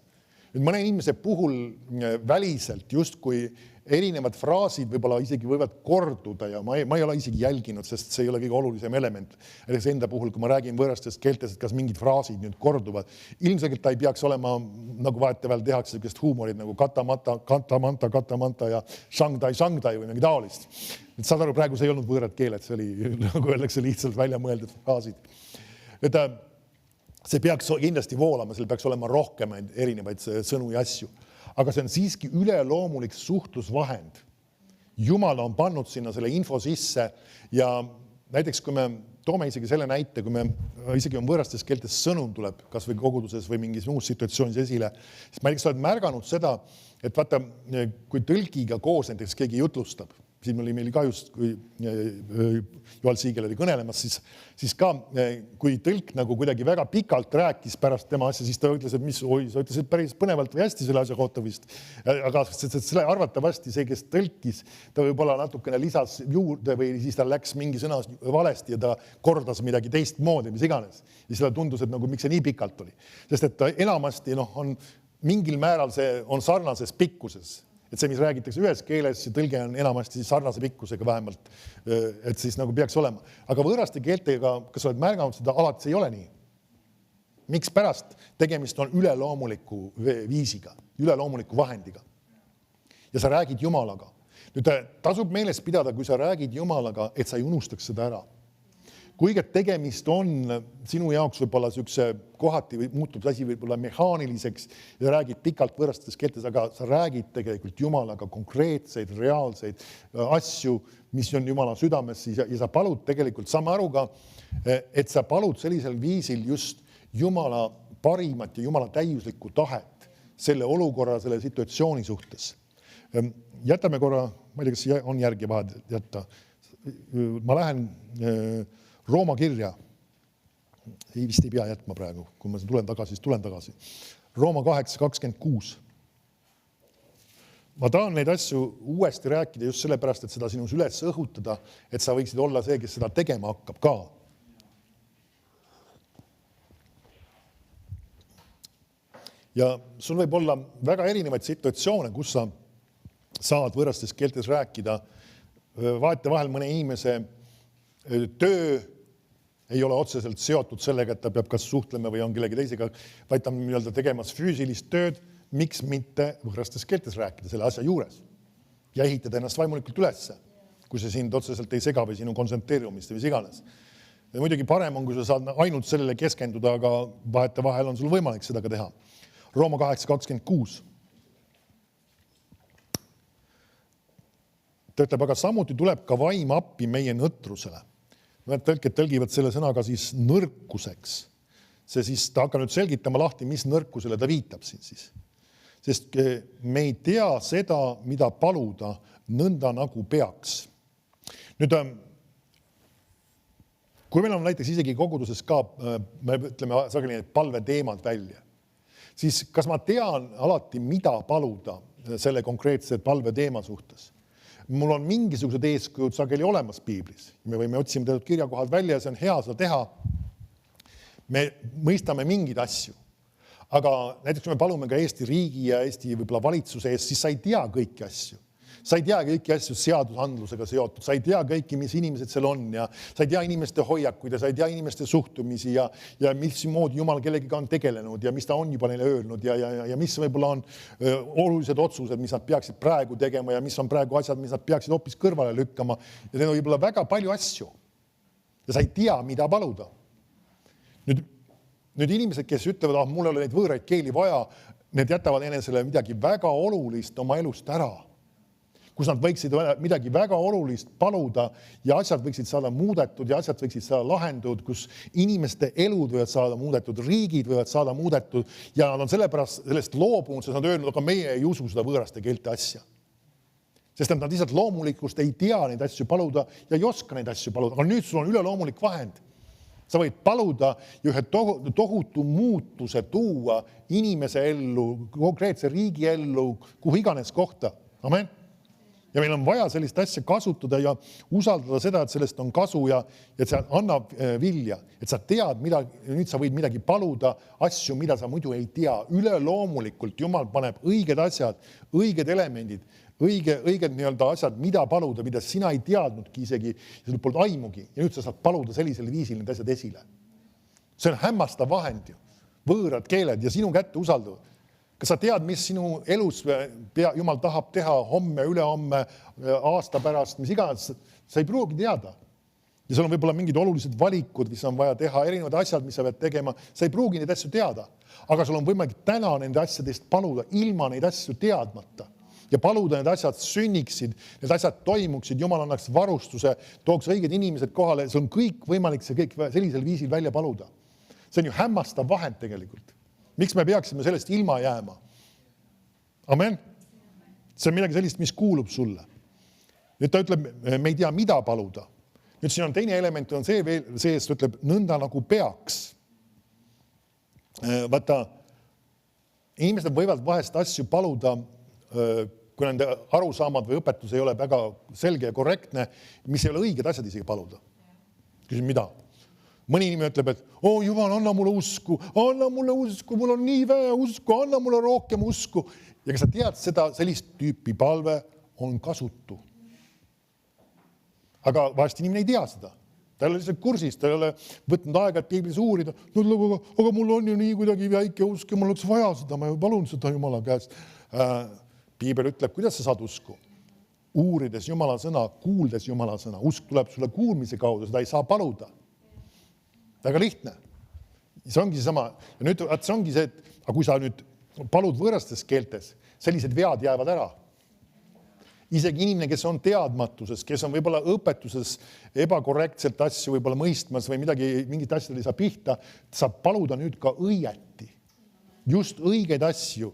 Speaker 1: Nüüd mõne inimese puhul väliselt justkui erinevad fraasid võib-olla isegi võivad korduda ja ma ei ole isegi jälginud, sest see ei ole kõige olulisem element. Enda puhul, kui ma räägin võõrastest keeltest, et kas mingid fraasid nüüd korduvad. Ilmselt ta ei peaks olema, nagu vahetevahel tehakse sellised huumorid nagu katamanta ja shangdai või mingi taolist. Saad aru, praegu see ei olnud võõrad keeled, see oli, nagu öeldakse, lihtsalt välja mõeldud fraasid. See peaks kindlasti voolama, seal peaks olema rohkem erinevaid sõnu ja asju. Aga see on siiski üleloomulik suhtlusvahend. Jumal on pannud sinna selle info sisse ja näiteks kui me toome isegi selle näite, kui me isegi on võõrastes keeltes sõnum tuleb, kas või koguduses või mingis muus situatsioonis esile, siis ma näiteks oled märganud seda, et vaata, kui tõlgiga koos näiteks keegi jutlustab, siin oli meil ka just, kui Joel Siigel oli kõnelemas, siis ka, kui tõlk nagu kuidagi väga pikalt rääkis pärast tema asja, siis ta ütles, et sa ütlesid päris põnevalt või hästi selle asja kohta vist. Aga selle arvatavasti see, kes tõlkis, ta võib-olla natukene lisas juurde või siis ta läks mingi sõna valesti ja ta kordas midagi teistmoodi, mis iganes. Ja siis ta tundus, et nagu, miks see nii pikalt oli. Sest et enamasti on mingil määral see on sarnases pikkuses. Et see, mis räägitakse ühes keeles, see tõlge on enamasti sarnase pikkusega vähemalt, et siis nagu peaks olema. Aga võõraste keeltega, kas oled märganud seda, alati see ei ole nii. Miks pärast tegemist on üleloomuliku viisiga, üleloomuliku vahendiga. Ja sa räägid Jumalaga. Nüüd tasub meeles pidada, kui sa räägid Jumalaga, et sa ei unustaks seda ära. Kuigi tegemist on sinu jaoks võib-olla kohati muutub asi võib-olla mehaaniliseks ja räägid pikalt võõrastes keeltes, aga sa räägid tegelikult Jumalaga konkreetseid, reaalseid asju, mis on Jumala südames ja sa palud tegelikult sama aru ka, et sa palud sellisel viisil just Jumala parimat ja Jumala täiuslikku tahet selle olukorra, selle situatsiooni suhtes. Jätame korra, ma ei tea, kas on järgi vahed jätta. Ma lähen Rooma kirja. Vist ei pea jätma praegu. Kui ma tulen tagasi, siis tulen tagasi. Rooma 8:26. Ma tahan neid asju uuesti rääkida just sellepärast, et seda sinus üles õhutada, et sa võiksid olla see, kes seda tegema hakkab ka. Ja sul võib olla väga erinevaid situatsioone, kus sa saad võõrastes keeltes rääkida. Vahetevahel mõne inimese töö ei ole otseselt seotud sellega, et ta peab kas suhtlema või on kellegi teisega, vaid ta on tegemas füüsilist tööd, miks mitte võõrastes keeltes rääkida selle asja juures ja ehitada ennast vaimulikult ülesse, kui see sind otseselt ei sega või sinu kontsentreerumist või mis iganes. Ja muidugi parem on, kui sa saad ainult sellele keskenduda, aga vahetevahel on sul võimalik seda ka teha. Rooma 8:26. Ta ütleb, aga samuti tuleb ka vaim appi meie nõtrusele. Tõlked tõlgivad selle sõnaga siis nõrkuseks. See siis ta hakkab nüüd selgitama lahti, mis nõrkusele ta viitab siin siis. Sest me ei tea seda, mida paluda nõnda nagu peaks. Nüüd, kui meil on näiteks isegi koguduses ka, me ütleme sageli need palveteemad välja, siis kas ma tean alati, mida paluda selle konkreetse palveteema suhtes? Mul on mingisugused eeskujud sageli olemas piiblis. Me võime otsima teatud kirjakohad välja ja see on hea seda teha. Me mõistame mingeid asju. Aga näiteks kui me palume ka Eesti riigi ja Eesti võib-olla valitsuse ees, siis sa ei tea kõiki asju. Sa ei tea kõiki asju seadusandlusega seotud, sa ei tea kõiki, mis inimesed seal on ja sa ei tea inimeste hoiakuid ja sa ei tea inimeste suhtumisi ja mismoodi Jumal kellegiga on tegelenud ja mis ta on juba neile öelnud ja mis võib-olla on olulised otsused, mis nad peaksid praegu tegema ja mis on praegu asjad, mis nad peaksid hoopis kõrvale lükkama. Ja need on võib-olla väga palju asju. Ja sa ei tea, mida paluda. Nüüd inimesed, kes ütlevad, mul ei ole neid võõraid keeli vaja, need jätavad enesele midagi väga olulist oma elust ära, kus nad võiksid midagi väga olulist paluda ja asjad võiksid saada muudetud ja asjad võiksid saada lahendud, kus inimeste elud võivad saada muudetud, riigid võivad saada muudetud ja nad on sellepärast sellest loobunud, sest nad on öelnud, aga meie ei usu seda võõraste keelte asja. Sest nad lihtsalt loomulikust ei tea neid asju paluda ja ei oska neid asju paluda, aga nüüd sul on üleloomulik vahend. Sa võid paluda ja ühe tohutu muutuse tuua inimese ellu, konkreetse riigi ellu, kuhu iganes kohta. Amen. Ja meil on vaja sellist asja kasutada ja usaldada seda, et sellest on kasu ja et see annab vilja. Et sa tead, nüüd sa võid midagi paluda, asju, mida sa muidu ei tea. Üleloomulikult Jumal paneb õiged asjad, õiged elemendid, õiged nii-öelda asjad, mida paluda, mida sina ei teadnudki isegi ja sul polnud aimugi. Ja nüüd sa saad paluda sellisel viisil need asjad esile. See on hämmastav vahend ju. Võõrad keeled ja sinu kätte usalduvad. Kas sa tead, mis sinu elus Jumal tahab teha homme, ülehomme, aasta pärast, mis iganes, sa ei pruugi teada. Ja sul on võib-olla mingid olulised valikud, mis on vaja teha, erinevad asjad, mis sa pead tegema, sa ei pruugi neid asju teada. Aga sul on võimalik täna nende asjadest paluda ilma neid asju teadmata. Ja paluda need asjad sünniksid, need asjad toimuksid, Jumal annaks varustuse, tooks õiged inimesed kohale, see on kõik võimalik see kõik sellisel viisil välja paluda. See on ju hämmastav vahend tegelikult. Miks me peaksime sellest ilma jääma? Amen. See on midagi sellist, mis kuulub sulle. Nüüd ta ütleb, me ei tea, mida paluda. Nüüd siin on teine element, on see veel sees, ta ütleb, nõnda nagu peaks. Vaata, inimesed võivad vahest asju paluda, kui nende arusaamad või õpetus ei ole väga selge ja korrektne, mis ei ole õiged asjad isegi paluda. Küsin, mida? Mõni inimene ütleb, et Jumal, anna mulle usku, mul on nii vähe usku, anna mulle rohkem usku. Ja kas sa tead seda, sellist tüüpi palve on kasutu. Aga vahest inimene ei tea seda. Ta ei ole lihtsalt kursis, ta ei ole võtnud aega, et piiblis uurida. Aga mul on ju nii kuidagi väike usk ja mul oleks vaja seda, ma palun seda Jumala käest. Piibel ütleb, kuidas sa saad usku? Uurides Jumala sõna, kuuldes Jumala sõna. Usk tuleb sulle kuulmise kaudu, seda ei saa paluda. Väga lihtne. See ongi sama. Ja nüüd see ongi see, et kui sa nüüd palud võõrastes keeltes, sellised vead jäävad ära. Isegi inimene, kes on teadmatuses, kes on võib-olla õpetuses ebakorrektselt asju võib-olla mõistmas või mingit asjad ei saa pihta, saab paluda nüüd ka õieti. Just õigeid asju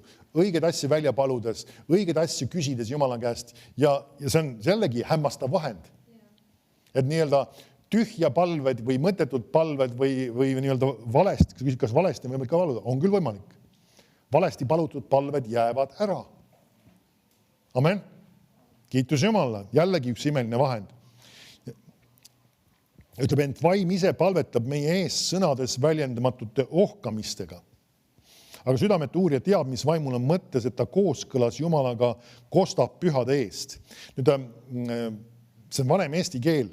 Speaker 1: välja paludes, õigeid asju küsides Jumala käest ja see on jällegi hämmastav vahend. Et nii-öelda tühja palved või mõttetud palved või nii-öelda valesti, kui küsid, kas valesti on võimalik ka paluda, on küll võimalik. Valesti palutud palved jäävad ära. Amen. Kiitus Jumalale. Jällegi üks imeline vahend. Ütleb, ent vaim ise palvetab meie ees sõnades väljendamatute ohkamistega. Aga südamet uurija teab, mis vaimul on mõttes, et ta kooskõlas Jumalaga kostab pühade eest. Nüüd, see on vanem eesti keel.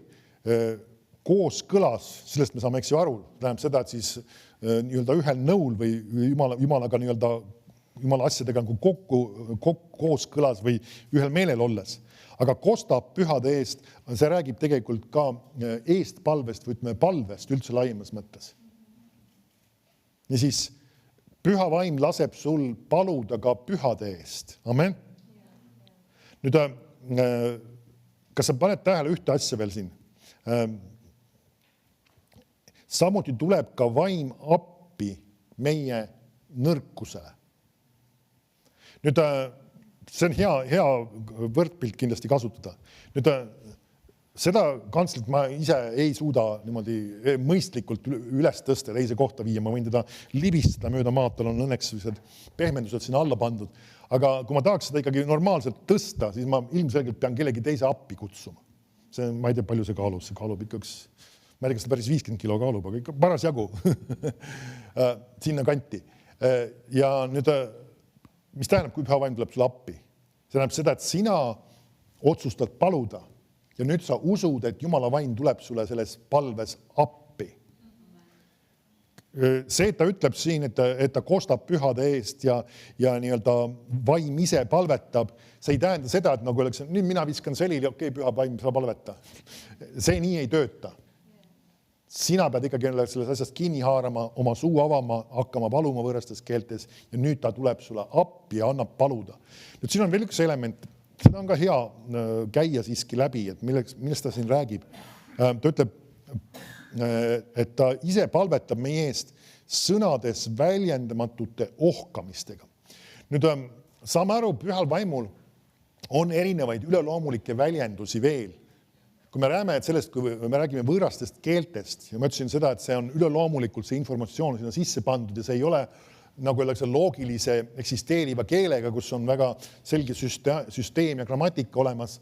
Speaker 1: Kooskõlas, sellest me saame eks ju aru, tähendab seda, et siis nii-öelda ühel nõul või Jumalaga nii-öelda Jumala asjadega kooskõlas või ühel meelel olles. Aga kostab pühade eest, see räägib tegelikult ka eestpalvest või ütleme palvest üldse laimas mõttes. Ja siis püha vaim laseb sul paluda ka pühade eest. Amen. Nüüd, kas sa paned tähele ühte asja veel siin? Samuti tuleb ka vaim appi meie nõrkusele. Nüüd, see on hea võrdpilt kindlasti kasutada. Nüüd, seda kantslit ma ise ei suuda niimoodi mõistlikult üles tõsta teise kohta viia. Ma võin teda libistada mööda maad, tal on õnneks pehmendused sinna alla pandud. Aga kui ma tahaks seda ikkagi normaalselt tõsta, siis ma ilmselgelt pean kellegi teise appi kutsuma. Ma ei tea, palju see kaalub. See kaalub ikka ma ei tea, kas ta päris 50 kilo kaalub, aga ikka paras jagu sinna kanti. Ja nüüd, mis tähendab, kui püha vaim tuleb sulle appi? See tähendab seda, et sina otsustad paluda ja nüüd sa usud, et Jumala vaim tuleb sulle selles palves appi. See, et ta ütleb siin, et ta kostab pühade eest ja nii-öelda vaim ise palvetab, see ei tähenda seda, et nagu oleks, nüüd mina viskan selili, okei, püha vaim, sa palveta. See nii ei tööta. Sina pead ikkagi selles asjast kinni haarama, oma suu avama, hakkama paluma võõrastes keeltes ja nüüd ta tuleb sulle appi ja annab paluda. Nüüd siin on veel üks element, seda on ka hea käia siiski läbi, et millest ta siin räägib. Ta ütleb, et ta ise palvetab meie eest sõnades väljendamatute ohkamistega. Nüüd saame aru, pühal vaimul on erinevaid üleloomulikke väljendusi veel. Kui me räägime sellest, kui me räägime võõrastest keeltest ja ma ütlesin seda, et see on üleloomulikult see informatsioon sinna sisse pandud ja see ei ole nagu öeldakse loogilise eksisteeriva keelega, kus on väga selge süsteem ja grammatika olemas,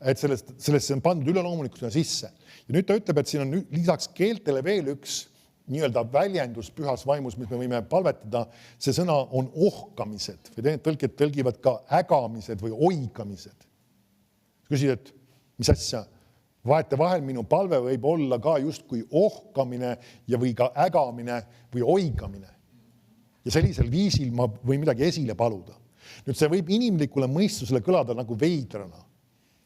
Speaker 1: et sellest on pandud üleloomulikult sinna sisse. Ja nüüd ta ütleb, et siin on lisaks keeltele veel üks nii-öelda väljendus pühas vaimus, mis me võime palvetada. See sõna on ohkamised või tõlkid tõlgivad ka ägamised või oigamised. Küsid, et mis asja? Vahetevahel minu palve võib olla ka justkui ohkamine ja või ka ägamine või oigamine. Ja sellisel viisil ma võin midagi esile paluda. Nüüd see võib inimlikule mõistusele kõlada nagu veidrana.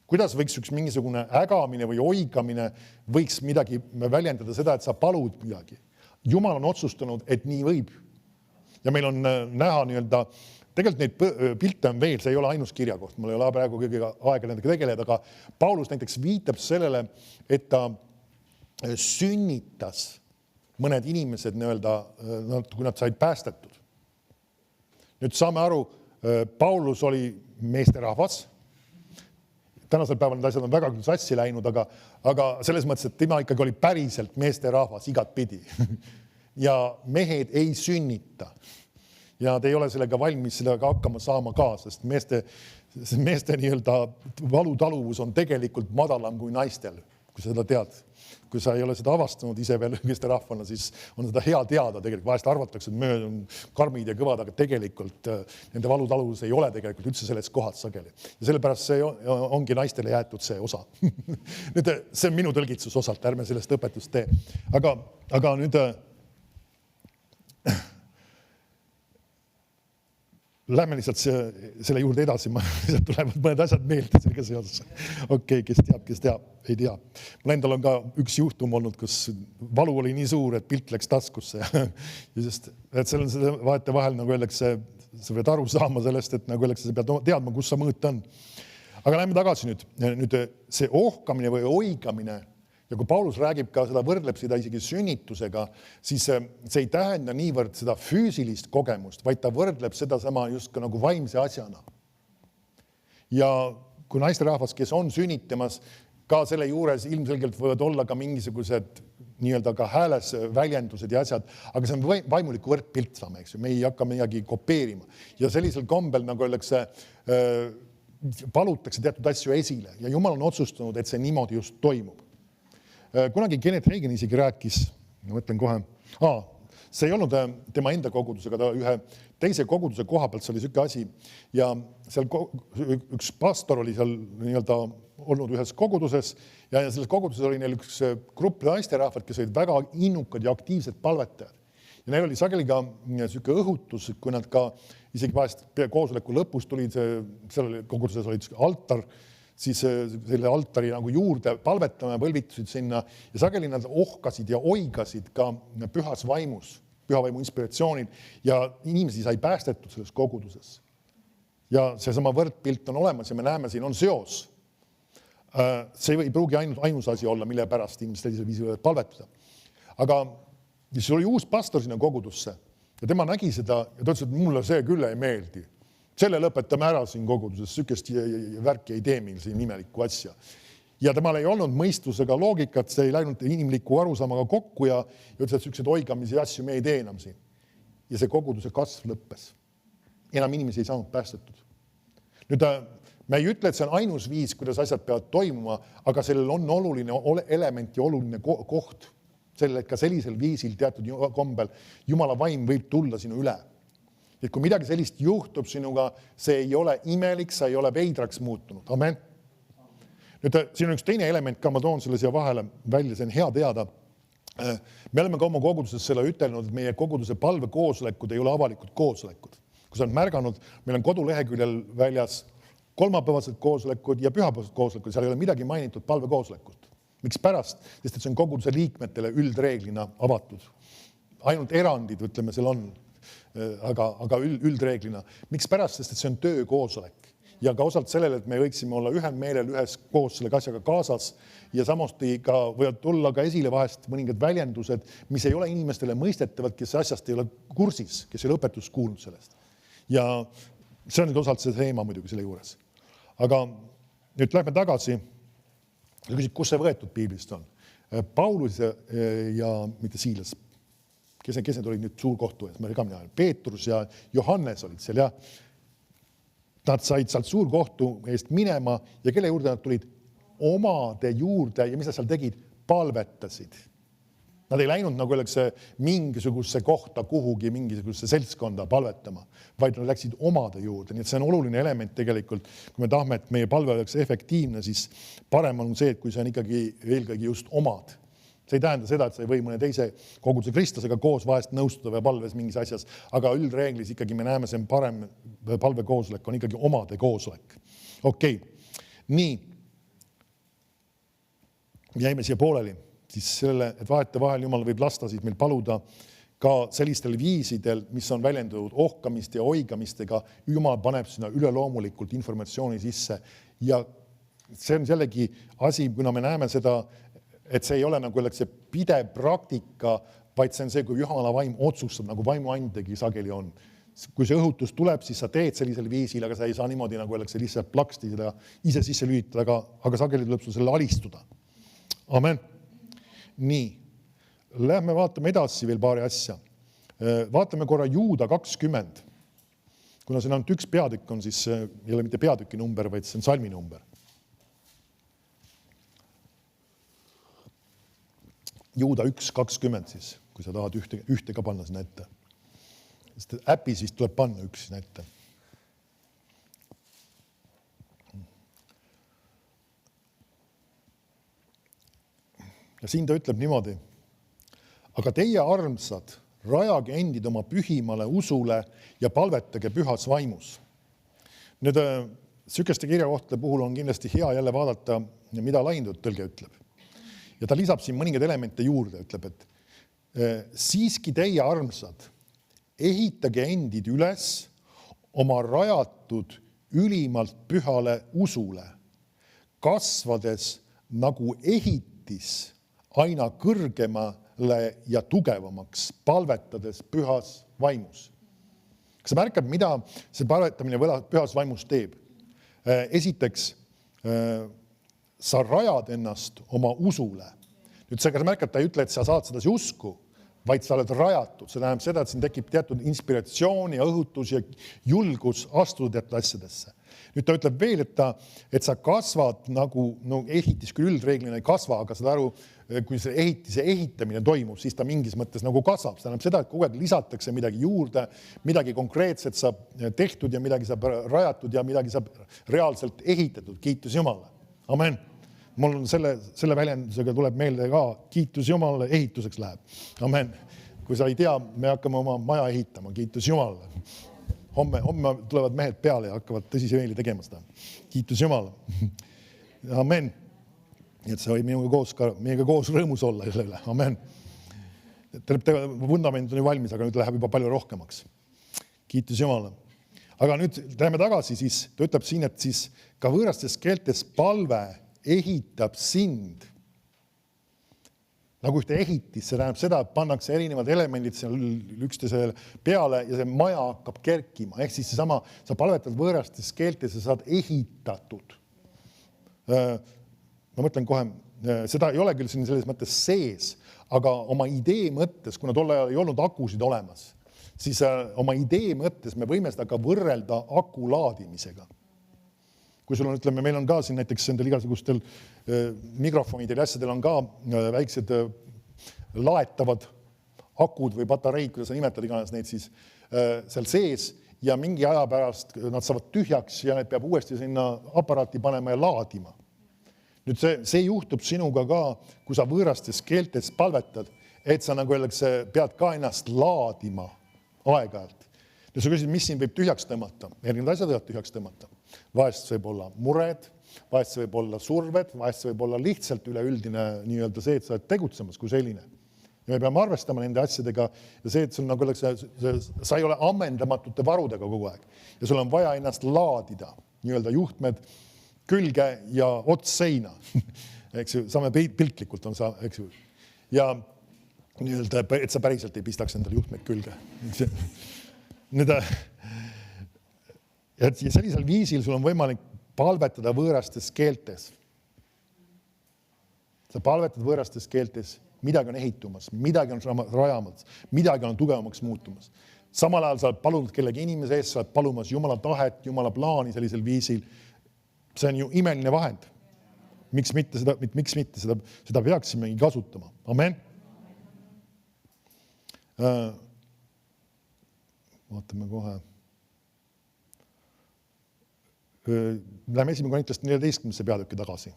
Speaker 1: Kuidas võiks üks mingisugune ägamine või oigamine võiks midagi väljendada seda, et sa palud midagi. Jumal on otsustanud, et nii võib. Ja meil on näha nii-öelda, tegelikult neid pilte on veel, see ei ole ainus kirjakoht, mul ei ole praegu kõige aega nendega tegeleda, aga Paulus näiteks viitab sellele, et ta sünnitas mõned inimesed nii-öelda, kui nad said päästetud. Nüüd saame aru, Paulus oli meesterahvas. Tänasel päeval need asjad on väga küll sassi läinud, aga selles mõttes, et tema ikkagi oli päriselt meesterahvas igat pidi. Ja mehed ei sünnita. Ja te ei ole sellega valmis sellega hakkama saama ka, sest meeste nii-öelda valutaluvus on tegelikult madalam kui naistel, kui seda tead. Kui sa ei ole seda avastanud ise veel meesterahvana, siis on seda hea teada tegelikult. Vahest arvatakse, et mööd on karmid ja kõvad, aga tegelikult nende valutaluvus ei ole tegelikult üldse selles kohad sageli. Ja sellepärast see ongi naistele jäetud see osa. Nüüd see on minu tõlgitsus osalt, ärme sellest õpetust tee. Aga nüüd lähme lihtsalt selle juurde edasi, lihtsalt tulevad mõned asjad meelde sellega seoses. Okei, kes teab, ei tea. Mul endal on ka üks juhtum olnud, kus valu oli nii suur, et pilt läks taskusse. Ja sest, et seal on seda vahetevahel, nagu öeldakse, sa pead aru saama sellest, et nagu öeldakse, sa pead teadma, kus sa mõõt on. Aga lähme tagasi nüüd see ohkamine või oigamine. Ja kui Paulus räägib ka seda, võrdleb seda isegi sünnitusega, siis see ei tähenda niivõrd seda füüsilist kogemust, vaid ta võrdleb seda sama just ka nagu vaimse asjana. Ja kui naisterahvas, kes on sünnitamas, ka selle juures ilmselgelt võivad olla ka mingisugused nii-öelda ka hääles väljendused ja asjad, aga see on vaimuliku võrdpilt saame, eks ju, me ei hakka midagi kopeerima. Ja sellisel kombel, nagu öeldakse, palutakse teatud asju esile ja Jumal on otsustanud, et see niimoodi just toimub. Kunagi Kenneth Hagin isegi rääkis, ma mõtlen kohe, see ei olnud tema enda kogudusega, ta ühe teise koguduse koha pealt, see oli selline asi ja seal üks pastor oli seal nii-öelda olnud ühes koguduses ja selles koguduses oli neil üks grupp naisterahvad, kes olid väga innukad ja aktiivsed palvetajad. Ja neil oli sageli ka selline õhutus, kui nad ka isegi vahest koosoleku lõpus tulid, seal koguduses oli altar, siis selle altari nagu juurde palvetama ja võlvitusid sinna ja sageli nad ohkasid ja oigasid ka pühas vaimus, püha vaimu inspiratsioonil ja inimesi sai päästetud selles koguduses. Ja see sama võrdpilt on olemas ja me näeme, siin on seos. See ei pruugi ainus asi olla, mille pärast inimesed sellisel viisil võivad palvetada. Aga siis oli uus pastor sinna kogudusse ja tema nägi seda ja ta ütles, et mulle see küll ei meeldi. Selle lõpetame ära siin koguduses, sükest värki ei tee meil siin imelikku asja. Ja temal ei olnud mõistusega loogikat, see ei läinud inimliku arusaamaga kokku ja ütles, et sükesed oigamisi asju me ei tee enam siin. Ja see koguduse kasv lõppes. Enam inimesi ei saanud päästetud. Nüüd me ei ütle, et see on ainus viis, kuidas asjad peavad toimuma, aga sellel on oluline element ja oluline koht. Sellel, et ka sellisel viisil teatud kombel Jumala vaim võib tulla sinu üle. Et kui midagi sellist juhtub sinuga, see ei ole imelik, sa ei ole veidraks muutunud. Amen. Nüüd, siin on üks teine element ka, ma toon selle siia vahele välja, see on hea teada. Me oleme ka oma koguduses selle ütelnud, et meie koguduse palvekoosolekud ei ole avalikud koosolekud. Kui sa oled märganud, meil on koduleheküljel väljas kolmapäevased koosolekud ja pühapäevased koosolekud, seal ei ole midagi mainitud palvekoosolekut. Miks pärast? Sest et see on koguduse liikmetele üldreeglina avatud. Ainult erandid, ütleme, seal on, aga üldreeglina. Miks pärast? Sest et see on töökoosolek. Ja ka osalt sellele, et me võiksime olla ühel meelel ühes koos selle asjaga kaasas ja samuti ka võivad tulla ka esile vahest mõningad väljendused, mis ei ole inimestele mõistetavad, kes asjast ei ole kursis, kes ei ole õpetust kuulnud sellest. Ja see on nüüd osalt see teema muidugi selle juures. Aga nüüd lähme tagasi ja küsid, kus see võetud piiblist on. Paulus ja mitte Siilas, kes need olid nüüd suurkohtu ees, ma ei tea, Peetrus ja Johannes olid seal ja nad said sealt suurkohtu eest minema ja kelle juurde nad tulid? Omade juurde ja mis nad seal tegid? Palvetasid. Nad ei läinud nagu mingisuguse kohta kuhugi, mingisuguse seltskonda palvetama, vaid nad läksid omade juurde. Nii et see on oluline element tegelikult. Kui me tahame, et meie palve oleks efektiivne, siis parem on see, et kui see on ikkagi eelkõige just omad. See ei tähenda seda, et sa ei või mõne teise koguduse kristlasega koos vahest nõustuda või palves mingis asjas, aga üldreeglis ikkagi me näeme, see on parem palvekoosolek, on ikkagi omade koosolek. Okei, nii. Jäime siia pooleli, siis selle, et vahetevahel Jumal võib lasta siis meil paluda ka sellistel viisidel, mis on väljendatud ohkamist ja oigamistega, Jumal paneb sinna üleloomulikult informatsiooni sisse ja see on jällegi asi, kuna me näeme seda, et see ei ole nagu see pidev praktika, vaid see on see, kui Jumala vaim otsustab, nagu vaimuandegi sageli on. Kui see õhutus tuleb, siis sa teed sellisel viisil, aga sa ei saa niimoodi nagu lihtsalt plaksti seda ise sisse lüütada, aga sageli tuleb sul selle alistuda. Amen. Nii, lähme vaatame edasi veel paari asja. Vaatame korra Juuda 20. Kuna siin on üks peatükk on, siis ei ole mitte peatüki number, vaid see on salmi number. Juuda 1.20 siis, kui sa tahad ühte ka panna sinna ette. Sest äpis siis tuleb panna üks sinna ette. Ja siin ta ütleb niimoodi. Aga teie armsad, rajage endid oma pühimale usule ja palvetage pühas vaimus. Nüüd, sükeste kirjakohtade puhul on kindlasti hea jälle vaadata, mida lahindatud tõlge ütleb. Ja ta lisab siin mõningad elemente juurde, ütleb, et siiski teie armsad, ehitage endid üles oma rajatud ülimalt pühale usule, kasvades nagu ehitis aina kõrgemale ja tugevamaks, palvetades pühas vaimus. Kas sa märkad, mida see palvetamine pühas vaimus teeb? Esiteks, sa rajad ennast oma usule. Nüüd sa märkad, ta ei ütle, et sa saad sedasi usku, vaid sa oled rajatud. See tähendab seda, et siin tekib teatud inspiratsioon ja õhutus ja julgus astuda teatud asjadesse. Nüüd ta ütleb veel, et sa kasvad nagu, no ehitis küll üldreeglina ei kasva, aga saad aru, kui see ehitise ehitamine toimub, siis ta mingis mõttes nagu kasvab. See tähendab seda, et kogu aeg lisatakse midagi juurde, midagi konkreetset saab tehtud ja midagi saab rajatud ja midagi saab reaalselt ehitatud. Kiitus Jumalale. Amen. Mul on selle väljendusega tuleb meelde ka, kiitus Jumalale, ehituseks läheb. Amen. Kui sa ei tea, me hakkame oma maja ehitama, kiitus Jumalale. Homme tulevad mehed peale ja hakkavad tõsise meeli tegema seda. Kiitus Jumalale. Amen. Et see võib meiega koos rõõmus olla jälle. Amen. Vundament on ju valmis, aga nüüd läheb juba palju rohkemaks. Kiitus Jumalale. Aga nüüd läheme tagasi, siis ta ütleb siin, et siis ka võõrastes keeltes palve ehitab sind. Nagu ühte ehitis, see tähendab seda, et pannakse erinevad elemendid seal üksteisele peale ja see maja hakkab kerkima. Ehk siis seesama, sa palvetad võõrastes keeltes ja saad ehitatud. Ma mõtlen kohe, seda ei ole küll siin selles mõttes sees, aga oma idee mõttes, kuna tol ajal ei olnud akusid olemas, siis oma idee mõttes me võime seda ka võrrelda aku laadimisega. Kui sul on, ütleme, meil on ka siin näiteks nendel igasugustel mikrofonidel ja asjadel on ka väiksed laetavad akud või patareid, kuidas sa nimetad iganes neid siis seal sees ja mingi aja pärast nad saavad tühjaks ja need peab uuesti sinna aparaati panema ja laadima. Nüüd see juhtub sinuga ka, kui sa võõrastes keeltes palvetad, et sa nagu öeldakse, pead ka ennast laadima aeg-ajalt. Ja sa küsid, mis siin võib tühjaks tõmmata? Erinevad asjad võivad tühjaks tõmmata. Vahest võib olla mured, vahest võib olla surved, vahest võib olla lihtsalt üleüldine nii-öelda see, et sa oled tegutsemas kui selline. Ja me peame arvestama nende asjadega ja see, et sul nagu öeldakse, sa ei ole ammendamatute varudega kogu aeg. Ja sul on vaja ennast laadida, nii-öelda juhtmed külge ja ots seina. Eks ju, saame piltlikult on sa, eks ju. Ja nii-öelda, et sa päriselt ei pistaks endale juhtmed külge. Ja sellisel viisil sul on võimalik palvetada võõrastes keeltes. Sa palvetad võõrastes keeltes, midagi on ehitumas, midagi on rajamas, midagi on tugevamaks muutumas. Samal ajal sa oled palunud kellegi inimese ees, sa oled palumas Jumala tahet, Jumala plaani sellisel viisil. See on ju imeline vahend. Miks mitte seda peaksimegi kasutama. Amen. Vaatame kohe. Läheme 1. Korintlaste 14. peatükki tagasi.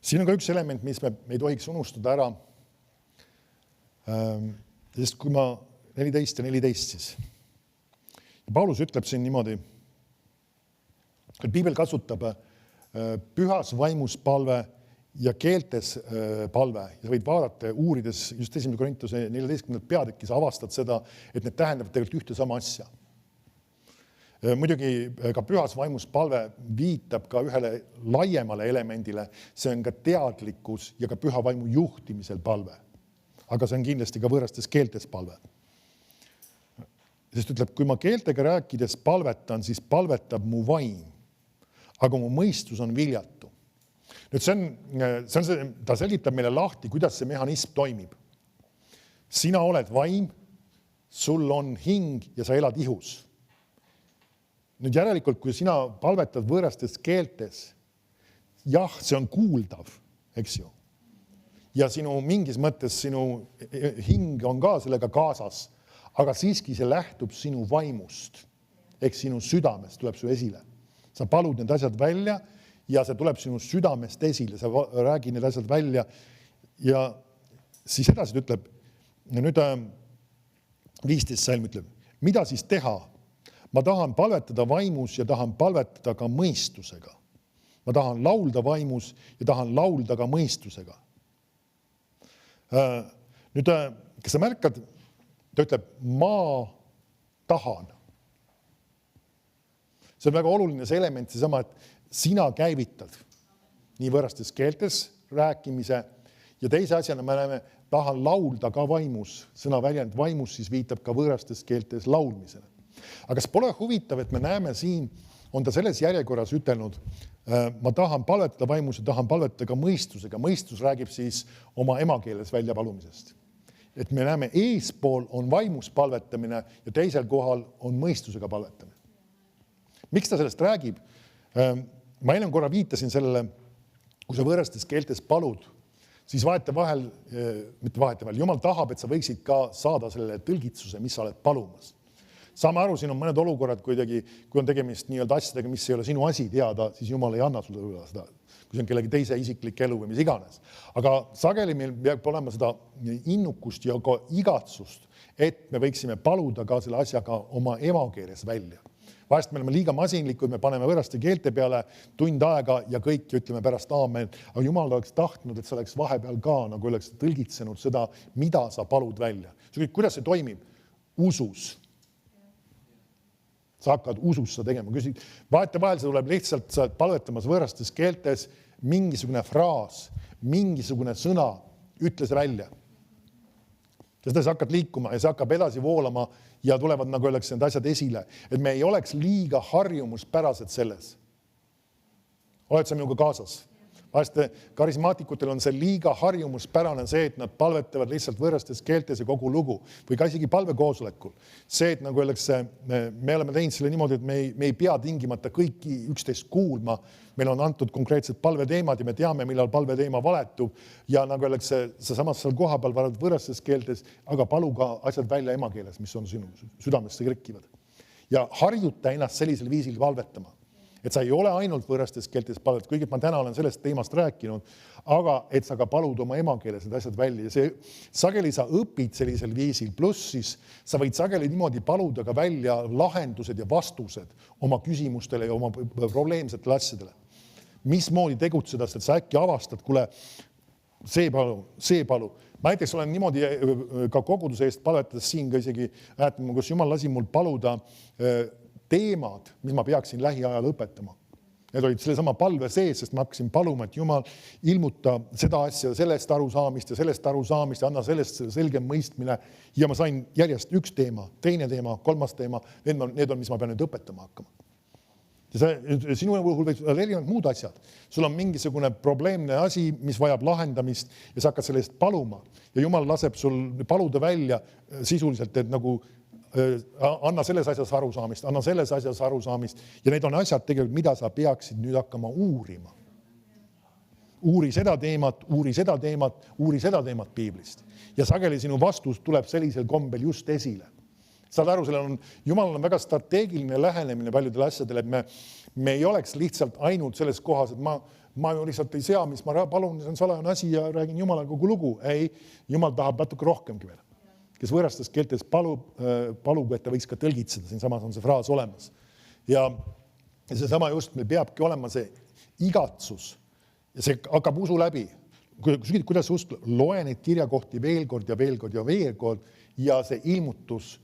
Speaker 1: Siin on ka üks element, mis me ei tohiks unustada ära. Sest kui ma 14 siis. Ja Paulus ütleb siin niimoodi, et Piibel kasutab pühas vaimus palve ja keeltes palve. Ja sa võid vaadata, uurides just 1. Korintuse 14. peatükki, sa avastad seda, et need tähendavad tegelikult ühte sama asja. Muidugi ka pühas vaimus palve viitab ka ühele laiemale elemendile, see on ka teadlikkus ja ka püha vaimu juhtimisel palve. Aga see on kindlasti ka võõrastes keeltes palve. Sest ütleb, kui ma keeltega rääkides palvetan, siis palvetab mu vaim, aga mu mõistus on viljatu. Nüüd ta selgitab meile lahti, kuidas see mehhanism toimib. Sina oled vaim, sul on hing ja sa elad ihus. Nüüd järelikult, kui sina palvetad võõrastes keeltes, jah, see on kuuldav, eks ju. Ja mingis mõttes sinu hing on ka sellega kaasas, aga siiski see lähtub sinu vaimust, ehk sinu südamest tuleb su esile. Sa palud need asjad välja ja see tuleb sinu südamest esile, sa räägid need asjad välja ja siis edasi ütleb, ja nüüd 15 salm ütleb, mida siis teha? Ma tahan palvetada vaimus ja tahan palvetada ka mõistusega. Ma tahan laulda vaimus ja tahan laulda ka mõistusega. Nüüd, kas sa märkad, ta ütleb, ma tahan. See on väga oluline see element, seesama, et sina käivitad nii võõrastes keeltes rääkimise ja teise asjana me näeme, tahan laulda ka vaimus. Sõna väljend vaimus siis viitab ka võõrastes keeltes laulmisele. Aga see pole huvitav, et me näeme siin, on ta selles järjekorras ütelnud, ma tahan palvetada vaimus ja tahan palvetada ka mõistusega. Mõistus räägib siis oma emakeeles väljapalumisest. Et me näeme, eespool on vaimus palvetamine ja teisel kohal on mõistusega palvetamine. Miks ta sellest räägib? Ma enne korra viitasin sellele, kui sa võõrastes keeltes palud, siis vahetevahel, Jumal tahab, et sa võiksid ka saada sellele tõlgitsuse, mis sa oled palumas. Saame aru, siin on mõned olukorrad kuidagi, kui on tegemist nii-öelda asjadega, mis ei ole sinu asi teada, siis Jumal ei anna sulle seda, kui see on kellegi teise isiklik elu või mis iganes. Aga sageli meil peab olema seda innukust ja ka igatsust, et me võiksime paluda ka selle asjaga oma emakeeles välja. Vahest me oleme liiga masinlikud, me paneme võõraste keelte peale tund aega ja kõik ütleme pärast aamen. Aga Jumal oleks tahtnud, et sa oleks vahepeal ka, nagu oleks tõlgitsenud seda, mida sa palud välja. Kuidas see toimib? Usus. Sa hakkad usussa tegema. Vahetevahel see tuleb lihtsalt, sa oled palvetamas võõrastes keeltes mingisugune fraas, mingisugune sõna, ütle see välja. Sest sa hakkad liikuma ja see hakkab edasi voolama ja tulevad, nagu öeldakse, need asjad esile. Et me ei oleks liiga harjumuspärased selles. Oled sa minuga kaasas? Vahest karismaatikutel on see liiga harjumuspärane see, et nad palvetavad lihtsalt võõrastes keeltes ja kogu lugu või ka isegi palvekoosolekul. See, et nagu öeldakse, me oleme teinud selle niimoodi, et me ei pea tingimata kõiki üksteist kuulma. Meil on antud konkreetsed palveteemad ja me teame, millal palveteema valetub ja nagu öeldakse, sa samas seal koha peal valad võõrastes keeltes, aga palu ka asjad välja emakeeles, mis on sinu südamesse kerkivad. Ja harjuta ennast sellisel viisil valvetama. Et sa ei ole ainult võõrastes keeltes palvet, kuigi ma täna olen sellest teemast rääkinud, aga et sa ka palud oma emakeeles need asjad välja. Ja see, sageli sa õpid sellisel viisil, pluss siis sa võid sageli niimoodi paluda ka välja lahendused ja vastused oma küsimustele ja oma probleemsetele asjadele. Mismoodi tegutseda, et sa äkki avastad, kuule, see palu. Ma näiteks olen niimoodi ka koguduse eest palvetades siin ka isegi, kus Jumal lasi mul paluda teemad, mis ma peaksin lähiajal õpetama. Need olid sellesama palve sees, sest ma hakkasin paluma, et Jumal ilmuta seda asja, sellest arusaamist ja anna sellest selgem mõistmine. Ja ma sain järjest üks teema, teine teema, kolmas teema. Need on, mis ma pean nüüd õpetama hakkama. Ja sinu puhul võiks olla erinevad muud asjad. Sul on mingisugune probleemne asi, mis vajab lahendamist ja sa hakkad selle eest paluma. Ja Jumal laseb sul paluda välja sisuliselt, et nagu anna selles asjas arusaamist. Ja need on asjad tegelikult, mida sa peaksid nüüd hakkama uurima. Uuri seda teemat piiblist. Ja sageli sinu vastus tuleb sellisel kombel just esile. Saad aru, Jumal on väga strateegiline lähenemine paljudele asjadele, et me ei oleks lihtsalt ainult selles kohas, et ma ju lihtsalt ei sea, mis ma palun, see on salajane asi ja räägin Jumalale kogu lugu. Ei, Jumal tahab natuke rohkemgi veel. Kes võõrastes keeltes palub, et ta võiks ka tõlgitseda, siin samas on see fraas olemas. Ja see sama just, meil peabki olema see igatsus ja see hakkab usu läbi. Kuidas usk, loe neid kirjakohti veel kord ja see ilmutus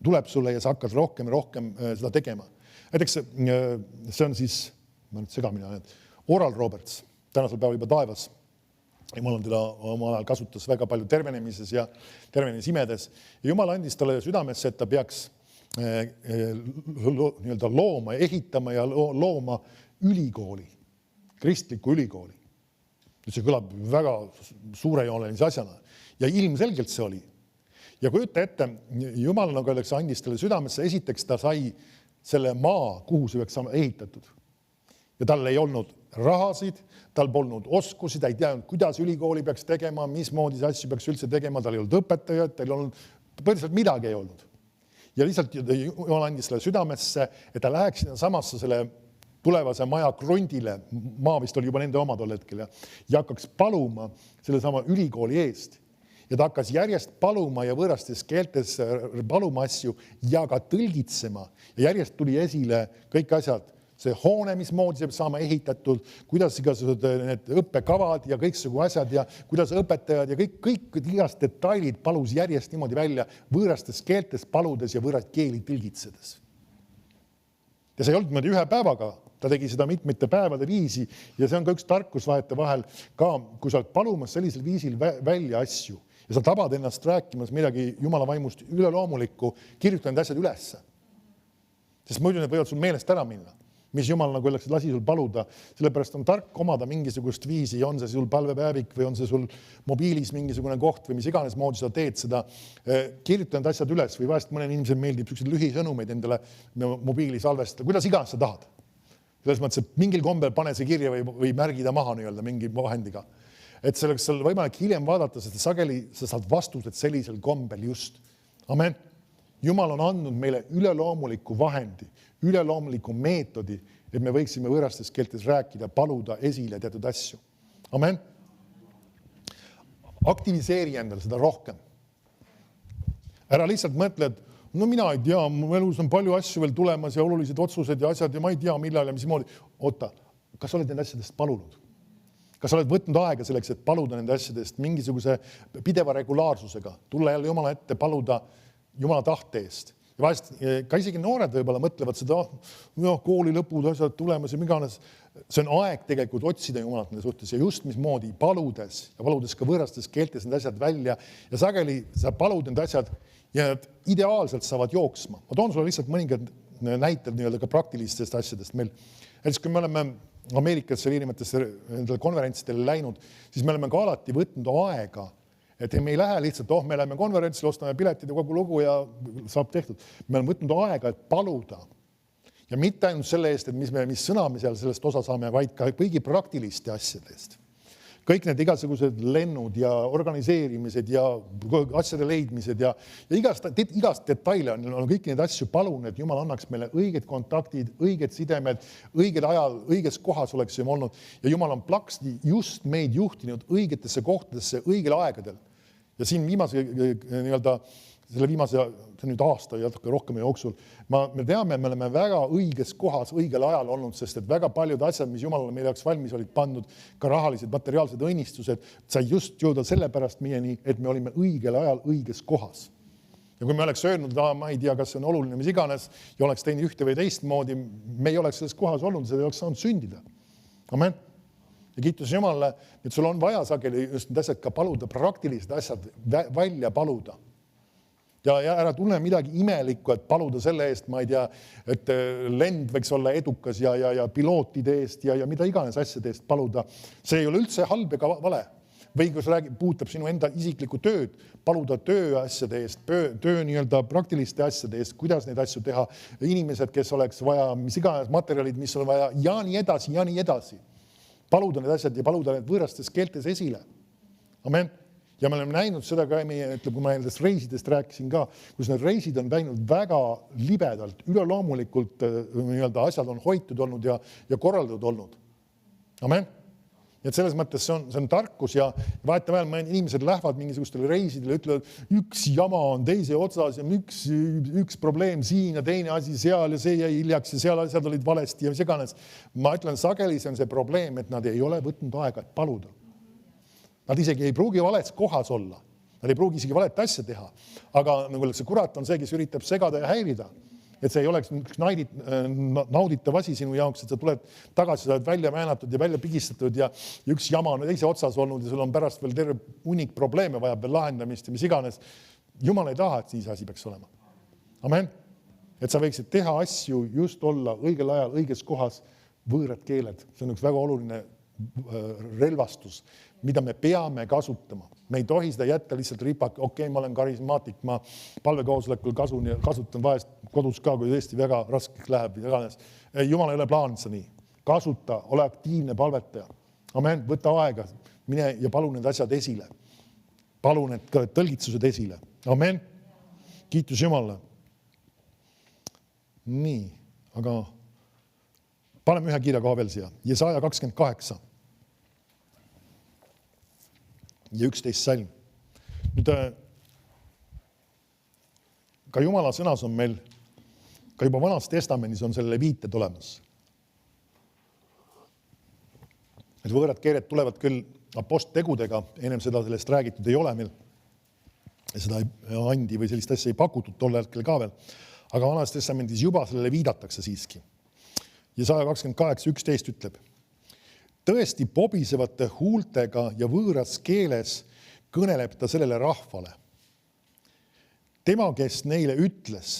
Speaker 1: tuleb sulle ja sa hakkad rohkem seda tegema. Näiteks see on siis, ma nüüd segamine, Oral Roberts, tänasel päeval juba taevas. Jumal on teda omal ajal kasutas väga palju tervenemises ja tervenemisemedes. Ja Jumal andis talle südamesse, et ta peaks looma, ehitama ja looma ülikooli, kristliku ülikooli. See kõlab väga suurejoonelise asjana ja ilmselgelt see oli. Ja kujuta ette, Jumal nagu öeldakse, andis talle südamesse, esiteks ta sai selle maa, kuhu see peaks saama ehitatud. Ja tal ei olnud rahasid, tal polnud oskusi, ta ei teadnud, kuidas ülikooli peaks tegema, mismoodi see asju peaks üldse tegema, tal ei olnud õpetajad, tal ei olnud, põhiliselt midagi ei olnud. Ja lihtsalt Jumal andis selle südamesse, et ta läheks sinna samasse selle tulevase maja krundile, maa vist oli juba nende oma tol hetkel, ja hakkaks paluma selle sama ülikooli eest. Ja ta hakkas järjest paluma ja võõrastes keeltes paluma asju ja ka tõlgitsema. Ja järjest tuli esile kõik asjad. See hoone, mismoodi see saama ehitatud, kuidas igasugused need õppekavad ja kõiksugu asjad ja kuidas õpetajad ja kõik igast detailid palus järjest niimoodi välja võõrastes keeltes paludes ja võõrast keeli tõlgitsedes. Ja see ei olnud ühe päevaga, ta tegi seda mitmete päevade viisi ja see on ka üks tarkus vahete vahel ka, kui sa oled palumas sellisel viisil välja asju ja sa tabad ennast rääkimas midagi Jumala vaimust üleloomulikku, kirjuta need asjad ülesse. Sest muidu need võivad sul meelest ära minna. Mis Jumal nagu öeldakse, lasi sul paluda, sellepärast on tark omada mingisugust viisi, on see sul palvepäevik või on see sul mobiilis mingisugune koht või mis iganes moodi sa teed seda, kirjuta need asjad üles või vahest mõnen inimesel meeldib sellised lühisõnumeid endale mobiili salvestada, kuidas iganes sa tahad. Selles mõttes, et mingil kombel pane see kirja või märgida maha nii-öelda mingi vahendiga. Et selleks seal võimalik hiljem vaadata, sest sageli sa saad vastused sellisel kombel just. Amen. Jumal on andnud meile üleloomuliku vahendi, üleloomuliku meetodi, et me võiksime võõrastes keeltes rääkida, paluda esile teatud asju. Amen. Aktiviseeri endale seda rohkem. Ära lihtsalt mõtle, et no mina ei tea, mu elus on palju asju veel tulemas ja olulised otsused ja asjad ja ma ei tea, millal ja mismoodi. Oota, kas oled need asjadest palunud? Kas oled võtnud aega selleks, et paluda nende asjadest mingisuguse pideva regulaarsusega, tulla jälle Jumala ette, paluda Jumala tahte eest. Ja vahest ka isegi noored võib-olla mõtlevad seda, kooli lõpud, asjad tulemas ja miganes. See on aeg tegelikult otsida Jumalat nende suhtes ja just mismoodi paludes ja paludes ka võõrastes keeltes need asjad välja ja sageli sa palud need asjad ja need ideaalselt saavad jooksma. Ma toon sulle lihtsalt mõningad näited nii-öelda ka praktilistest asjadest meil. Kui me oleme Ameerikasse erinevatesse nendele konverentsidele läinud, siis me oleme ka alati võtnud aega, et me ei lähe lihtsalt, me läheme konverentsile, ostame piletid ja kogu lugu ja saab tehtud. Me oleme võtnud aega, et paluda. Ja mitte ainult selle eest, et mis sõna me seal sellest osa saame, vaid ka kõigi praktiliste asjadest. Kõik need igasugused lennud ja organiseerimised ja asjade leidmised ja igast detaile on kõiki neid asju palun, et Jumal annaks meile õiged kontaktid, õiged sidemed, õiged ajal, õiges kohas oleksime olnud. Ja Jumal on plaksti just meid juhtinud õigetesse kohtadesse õigel aegadel. Ja siin selle viimase nüüd aasta ja rohkem jooksul, me teame, me oleme väga õiges kohas õigel ajal olnud, sest et väga paljud asjad, mis Jumalale meile jaoks valmis olid pandud, ka rahalised, materiaalsed õnnistused, sai just jõuda sellepärast meieni, et me olime õigel ajal õiges kohas. Ja kui me oleks öelnud, ma ei tea, kas see on oluline, mis iganes, ja oleks teinud ühte või teistmoodi, me ei oleks selles kohas olnud, see ei oleks saanud sündida. Amen. Ja kiitus Jumalale, et sul on vaja sageli just need asjad ka paluda, praktilised asjad välja paluda. Ja ära tunne midagi imelikku, et paluda selle eest, ma ei tea, et lend võiks olla edukas ja pilootide eest ja mida iganes asjade eest paluda. See ei ole üldse halb ega vale. Või kui puutab sinu enda isiklikku tööd, paluda tööasjade eest, töö nii-öelda praktiliste asjade eest, kuidas neid asju teha, inimesed, kes oleks vaja, mis iganes materjalid, mis on vaja ja nii edasi ja nii edasi. Paluda need asjad ja paluda need võõrastes keeltes esile. Amen. Ja me oleme näinud seda ka kui ma nendest reisidest rääkisin ka, kus need reisid on läinud väga libedalt, üleloomulikult asjad on hoitud olnud ja korraldatud olnud. Amen. Et selles mõttes see on tarkus ja vahetevahel inimesed lähevad mingisugustele reisidele ja ütlevad, üks jama on teise otsas ja üks probleem siin ja teine asi seal ja see jäi hiljaks ja seal asjad olid valesti ja mis iganes. Ma ütlen, sageli see on see probleem, et nad ei ole võtnud aega, et paluda. Nad isegi ei pruugi vales kohas olla. Nad ei pruugi isegi valet asja teha. Aga nagu see kurat on see, kes üritab segada ja häirida. Et see ei oleks üks nauditav asi sinu jaoks, et sa tuled tagasi, sa oled välja määnatud ja välja pigistatud ja üks jama on teise otsas olnud ja sul on pärast veel terve unik probleeme vajab veel lahendamist ja mis iganes. Jumal ei taha, et siis asi peaks olema. Amen. Et sa võiksid teha asju just olla õigel ajal, õiges kohas, võõrad keeled. See on üks väga oluline relvastus, mida me peame kasutama. Me ei tohi seda jätta lihtsalt ripak, ma olen karismaatik, ma palvekoosolekul kasutan vahest kodus ka, kui tõesti väga raskeks läheb. Jumal ei ole plaaninud see nii. Kasuta, ole aktiivne palvetaja. Amen, võta aega, mine ja palu need asjad esile. Palu need tõlgitsused esile. Amen. Kiitus Jumalale. Nii, aga paneme ühe kirja koha veel siia. Jesaja 28. Ja 11 salm. Nüüd, ka Jumala sõnas on meil, ka juba Vanas Testamendis on sellele viited olemas. Et võõrad keeled tulevad küll aposttegudega, ennem seda sellest räägitud ei ole meil. Ja seda andi või sellist asja ei pakutud tol hetkel ka veel. Aga Vanas Testamendis juba sellele viidatakse siiski. Jesaja 28:11 ütleb, tõesti pobisevate huultega ja võõras keeles kõneleb ta sellele rahvale. Tema, kes neile ütles,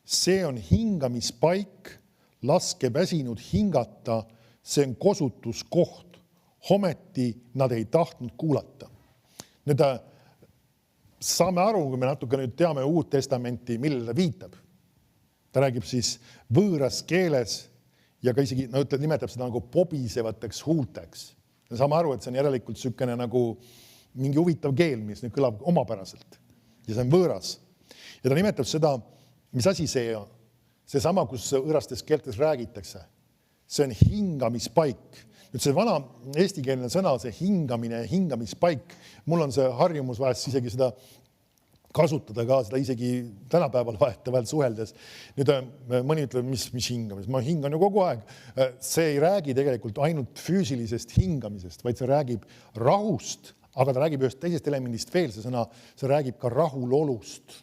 Speaker 1: see on hingamispaik, laske väsinud hingata, see on kosutuskoht, hometi nad ei tahtnud kuulata. Nüüd saame aru, kui me natuke nüüd teame Uut Testamenti, millele viitab. Ta räägib siis võõras keeles ja ka isegi nimetab seda nagu pobisevateks huulteks. Ja saame aru, et see on järelikult sükene nagu mingi huvitav keel, mis nüüd kõlab omapäraselt. Ja see on võõras. Ja ta nimetab seda, mis asi see on. See sama, kus võõrastes keeltes räägitakse. See on hingamispaik. Nüüd see vana eestikeelne sõna, see hingamine, hingamispaik. Mul on see harjumus vahest isegi seda kasutada ka seda isegi tänapäeval vahetevahel suheldes. Nüüd mõni ütleb, mis hingamis. Ma hingan ju kogu aeg. See ei räägi tegelikult ainult füüsilisest hingamisest, vaid see räägib rahust, aga ta räägib ühest teisest elemendist veel, see räägib ka rahulolust.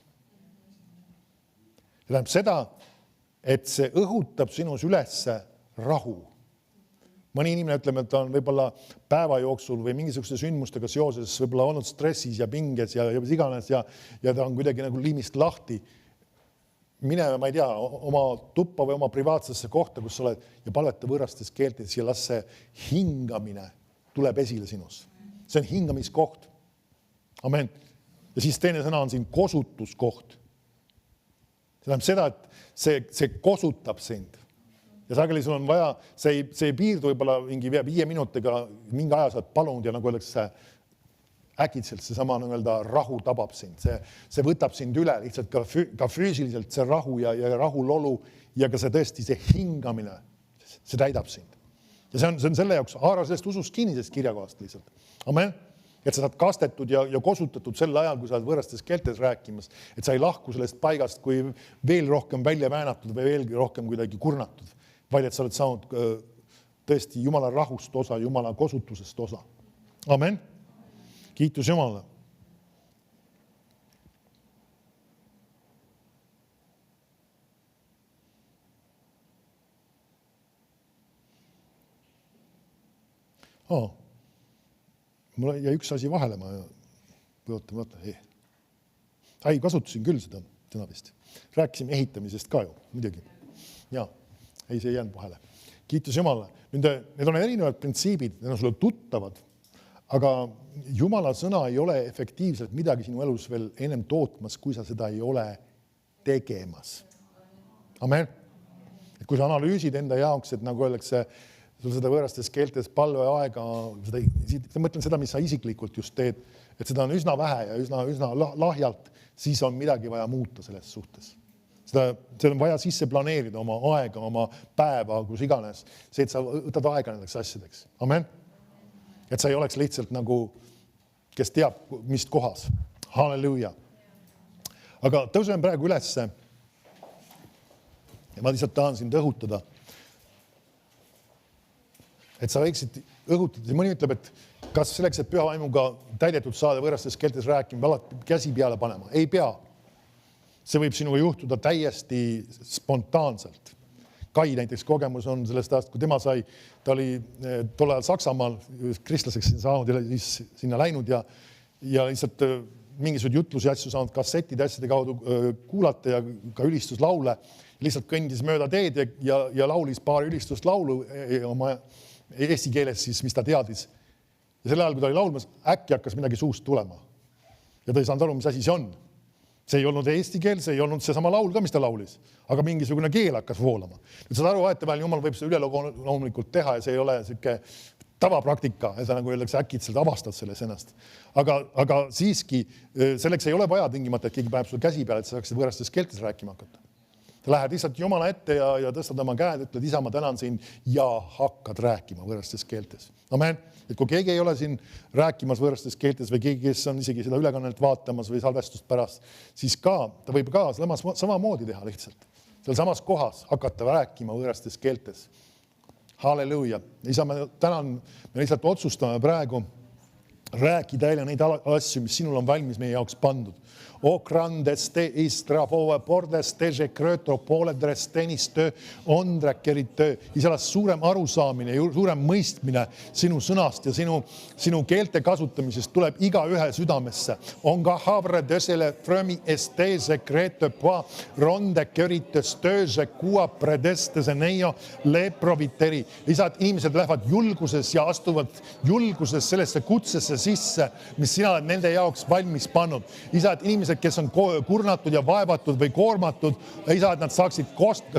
Speaker 1: See tähendab seda, et see õhutab sinus ülesse rahu. Mõni inimene ütleb, et ta on võib-olla päeva jooksul või mingisuguste sündmustega seoses võib-olla olnud stressis ja pinges ja mis iganes ja ta on kuidagi nagu liimist lahti. mine, ma ei tea, oma tuppa või oma privaatsesse kohta, kus sa oled ja palveta võõrastes keeltes ja las see hingamine tuleb esile sinus. See on hingamiskoht. Amen. Ja siis teine sõna on siin kosutuskoht. See tähendab seda, et see kosutab sind. Ja sageli sul on vaja, see ei piirdu võib-olla mingi 5 minutiga, mingi aja saad palunud ja nagu öeldakse, äkitselt see sama rahu tabab sind. See võtab sind üle lihtsalt ka füüsiliselt, see rahu ja rahulolu ja ka see tõesti see hingamine, see täidab sind. Ja see on selle jaoks, haara sellest usust kinni, sellest kirjakohast lihtsalt. Amen. Et sa saad kastetud ja kosutatud sel ajal, kui sa oled võõrastes keeltes rääkimas, et sa ei lahku sellest paigast, kui veel rohkem välja väänatud või veelgi rohkem kuidagi kurnatud, vaid et sa oled saanud tõesti Jumala rahust osa, Jumala kosutusest osa. Amen. Kiitus Jumalale. Mul jäi üks asi vahele, ma võtan. Ei, kasutasin küll seda sõna vist. Rääkisime ehitamisest ka ju, muidugi. Ja, ei, see ei jäänud vahele. Kiitus Jumalale. Need on erinevad printsiibid, need on sulle tuttavad, aga Jumala sõna ei ole efektiivselt midagi sinu elus veel ennem tootmas, kui sa seda ei ole tegemas. Amen. Et kui sa analüüsid enda jaoks, et nagu öeldakse, sul seda võõrastes keeltes palve aega, mõtlen seda, mis sa isiklikult just teed, et seda on üsna vähe ja üsna lahjalt, siis on midagi vaja muuta selles suhtes. Seda on vaja sisse planeerida oma aega, oma päeva, kus iganes. See, et sa võtad aega nendeks asjadeks. Amen. Et sa ei oleks lihtsalt nagu, kes teab, mis kohas. Halleluja. Aga tõuseme praegu ülesse. Ja ma lihtsalt tahan sind õhutada. Et sa võiksid õhutada. Mõni ütleb, et kas selleks, et püha vaimuga täidetud saada võõrastes keeltes rääkima, alati käsi peale panema. Ei pea. See võib sinuga juhtuda täiesti spontaanselt. Kai näiteks kogemus on sellest aastast, kui tema sai, ta oli tol ajal Saksamaal kristlaseks saanud ja siis sinna läinud ja lihtsalt mingisugused jutlusi asju saanud kassettide asjade kaudu kuulata ja ka ülistuslaule. Lihtsalt kõndis mööda teed ja laulis paar ülistuslaulu oma eesti keeles siis, mis ta teadis. Ja selle ajal, kui ta oli laulmas, äkki hakkas midagi suust tulema. Ja ta ei saanud aru, mis asi see on. See ei olnud eesti keel, see ei olnud see sama laul ka, mis ta laulis. Aga mingisugune keel hakkas voolama. Nüüd saad aru, vahetevahel Jumal võib seda üleloomulikult teha ja see ei ole selline tavapraktika, ja sa nagu öeldakse äkitselt avastad selles ennast. Aga siiski selleks ei ole vaja tingimata, et keegi paneb sul käsi peale, et sa saaksid võõrastes keeltes rääkima hakata. Sa lähed lihtsalt Jumala ette ja tõstad oma käed, ütled, isa, ma tänan sind ja hakkad rääkima võõrastes keeltes. Amen. Et kui keegi ei ole siin rääkimas võõrastes keeltes või keegi, kes on isegi seda ülekannet vaatamas või salvestust pärast, siis ka, ta võib ka samamoodi teha lihtsalt. Seal samas kohas hakata rääkima võõrastes keeltes. Halleluja. Isa, me tänan, me lihtsalt otsustame praegu rääkida teile neid asju, mis sinul on valmis meie jaoks pandud. O grandeste istrafove pordeste je kröto poledrestenistö ondräkkeritö. Isalas suurem arusaamine, suurem mõistmine sinu sõnast ja sinu keelte kasutamisest tuleb iga ühe südamesse. On ka havre dösele frömi estese kröto poa ronde köritös tööse kua predestese neio leproviteri. Isad, inimesed lähevad julguses ja astuvad julguses sellesse kutsesse sisse, mis sina oled nende jaoks valmis pannud. Isad, inimesed, kes on kurnatud ja vaevatud või koormatud, isa, et nad saaksid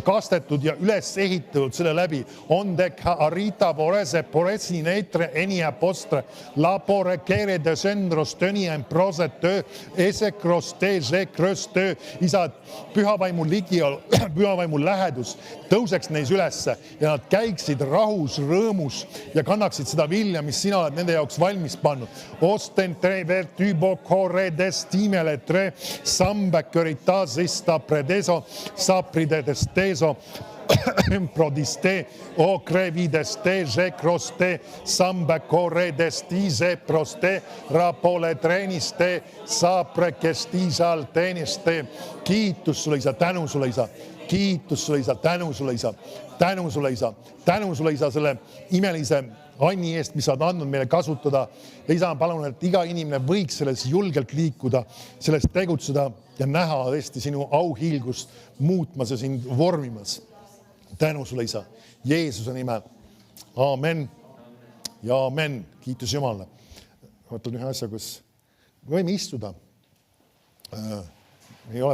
Speaker 1: kastetud ja üles ehitatud selle läbi. Ondeka arita vorese poresi netre enia postre lapore kere de sendros tönien proset töö esekros tee sekrös töö. Isa, pühavaimu ligiol, pühavaimu lähedus tõuseks neis ülesse ja nad käiksid rahus, rõõmus ja kannaksid seda vilja, mis sina oled nende jaoks valmis pannud. Osten tre vertybo corre destimele tre sambeköritasista predeso sapride desteso prodiste o crevideste jekroste sambekore destize proste rapole treniste saprekestisal teniste. Kiitus sulle, isa, tänu sulle, isa. Kiitus sulle, isa, tänu sulle, isa. tänu sulle, isa. Tänu sulle, isa, selle imelise Anni eest, mis sa oled andnud meile kasutada. Ja isa, ma palun, et iga inimene võiks selles julgelt liikuda, selles tegutseda ja näha tõesti sinu auhiilgust muutmas ja sind vormimas. Tänu sulle, isa. Jeesuse nime. Aamen. Ja aamen. Kiitus Jumalale. Võtan ühe asja, kus võime istuda. Ei ole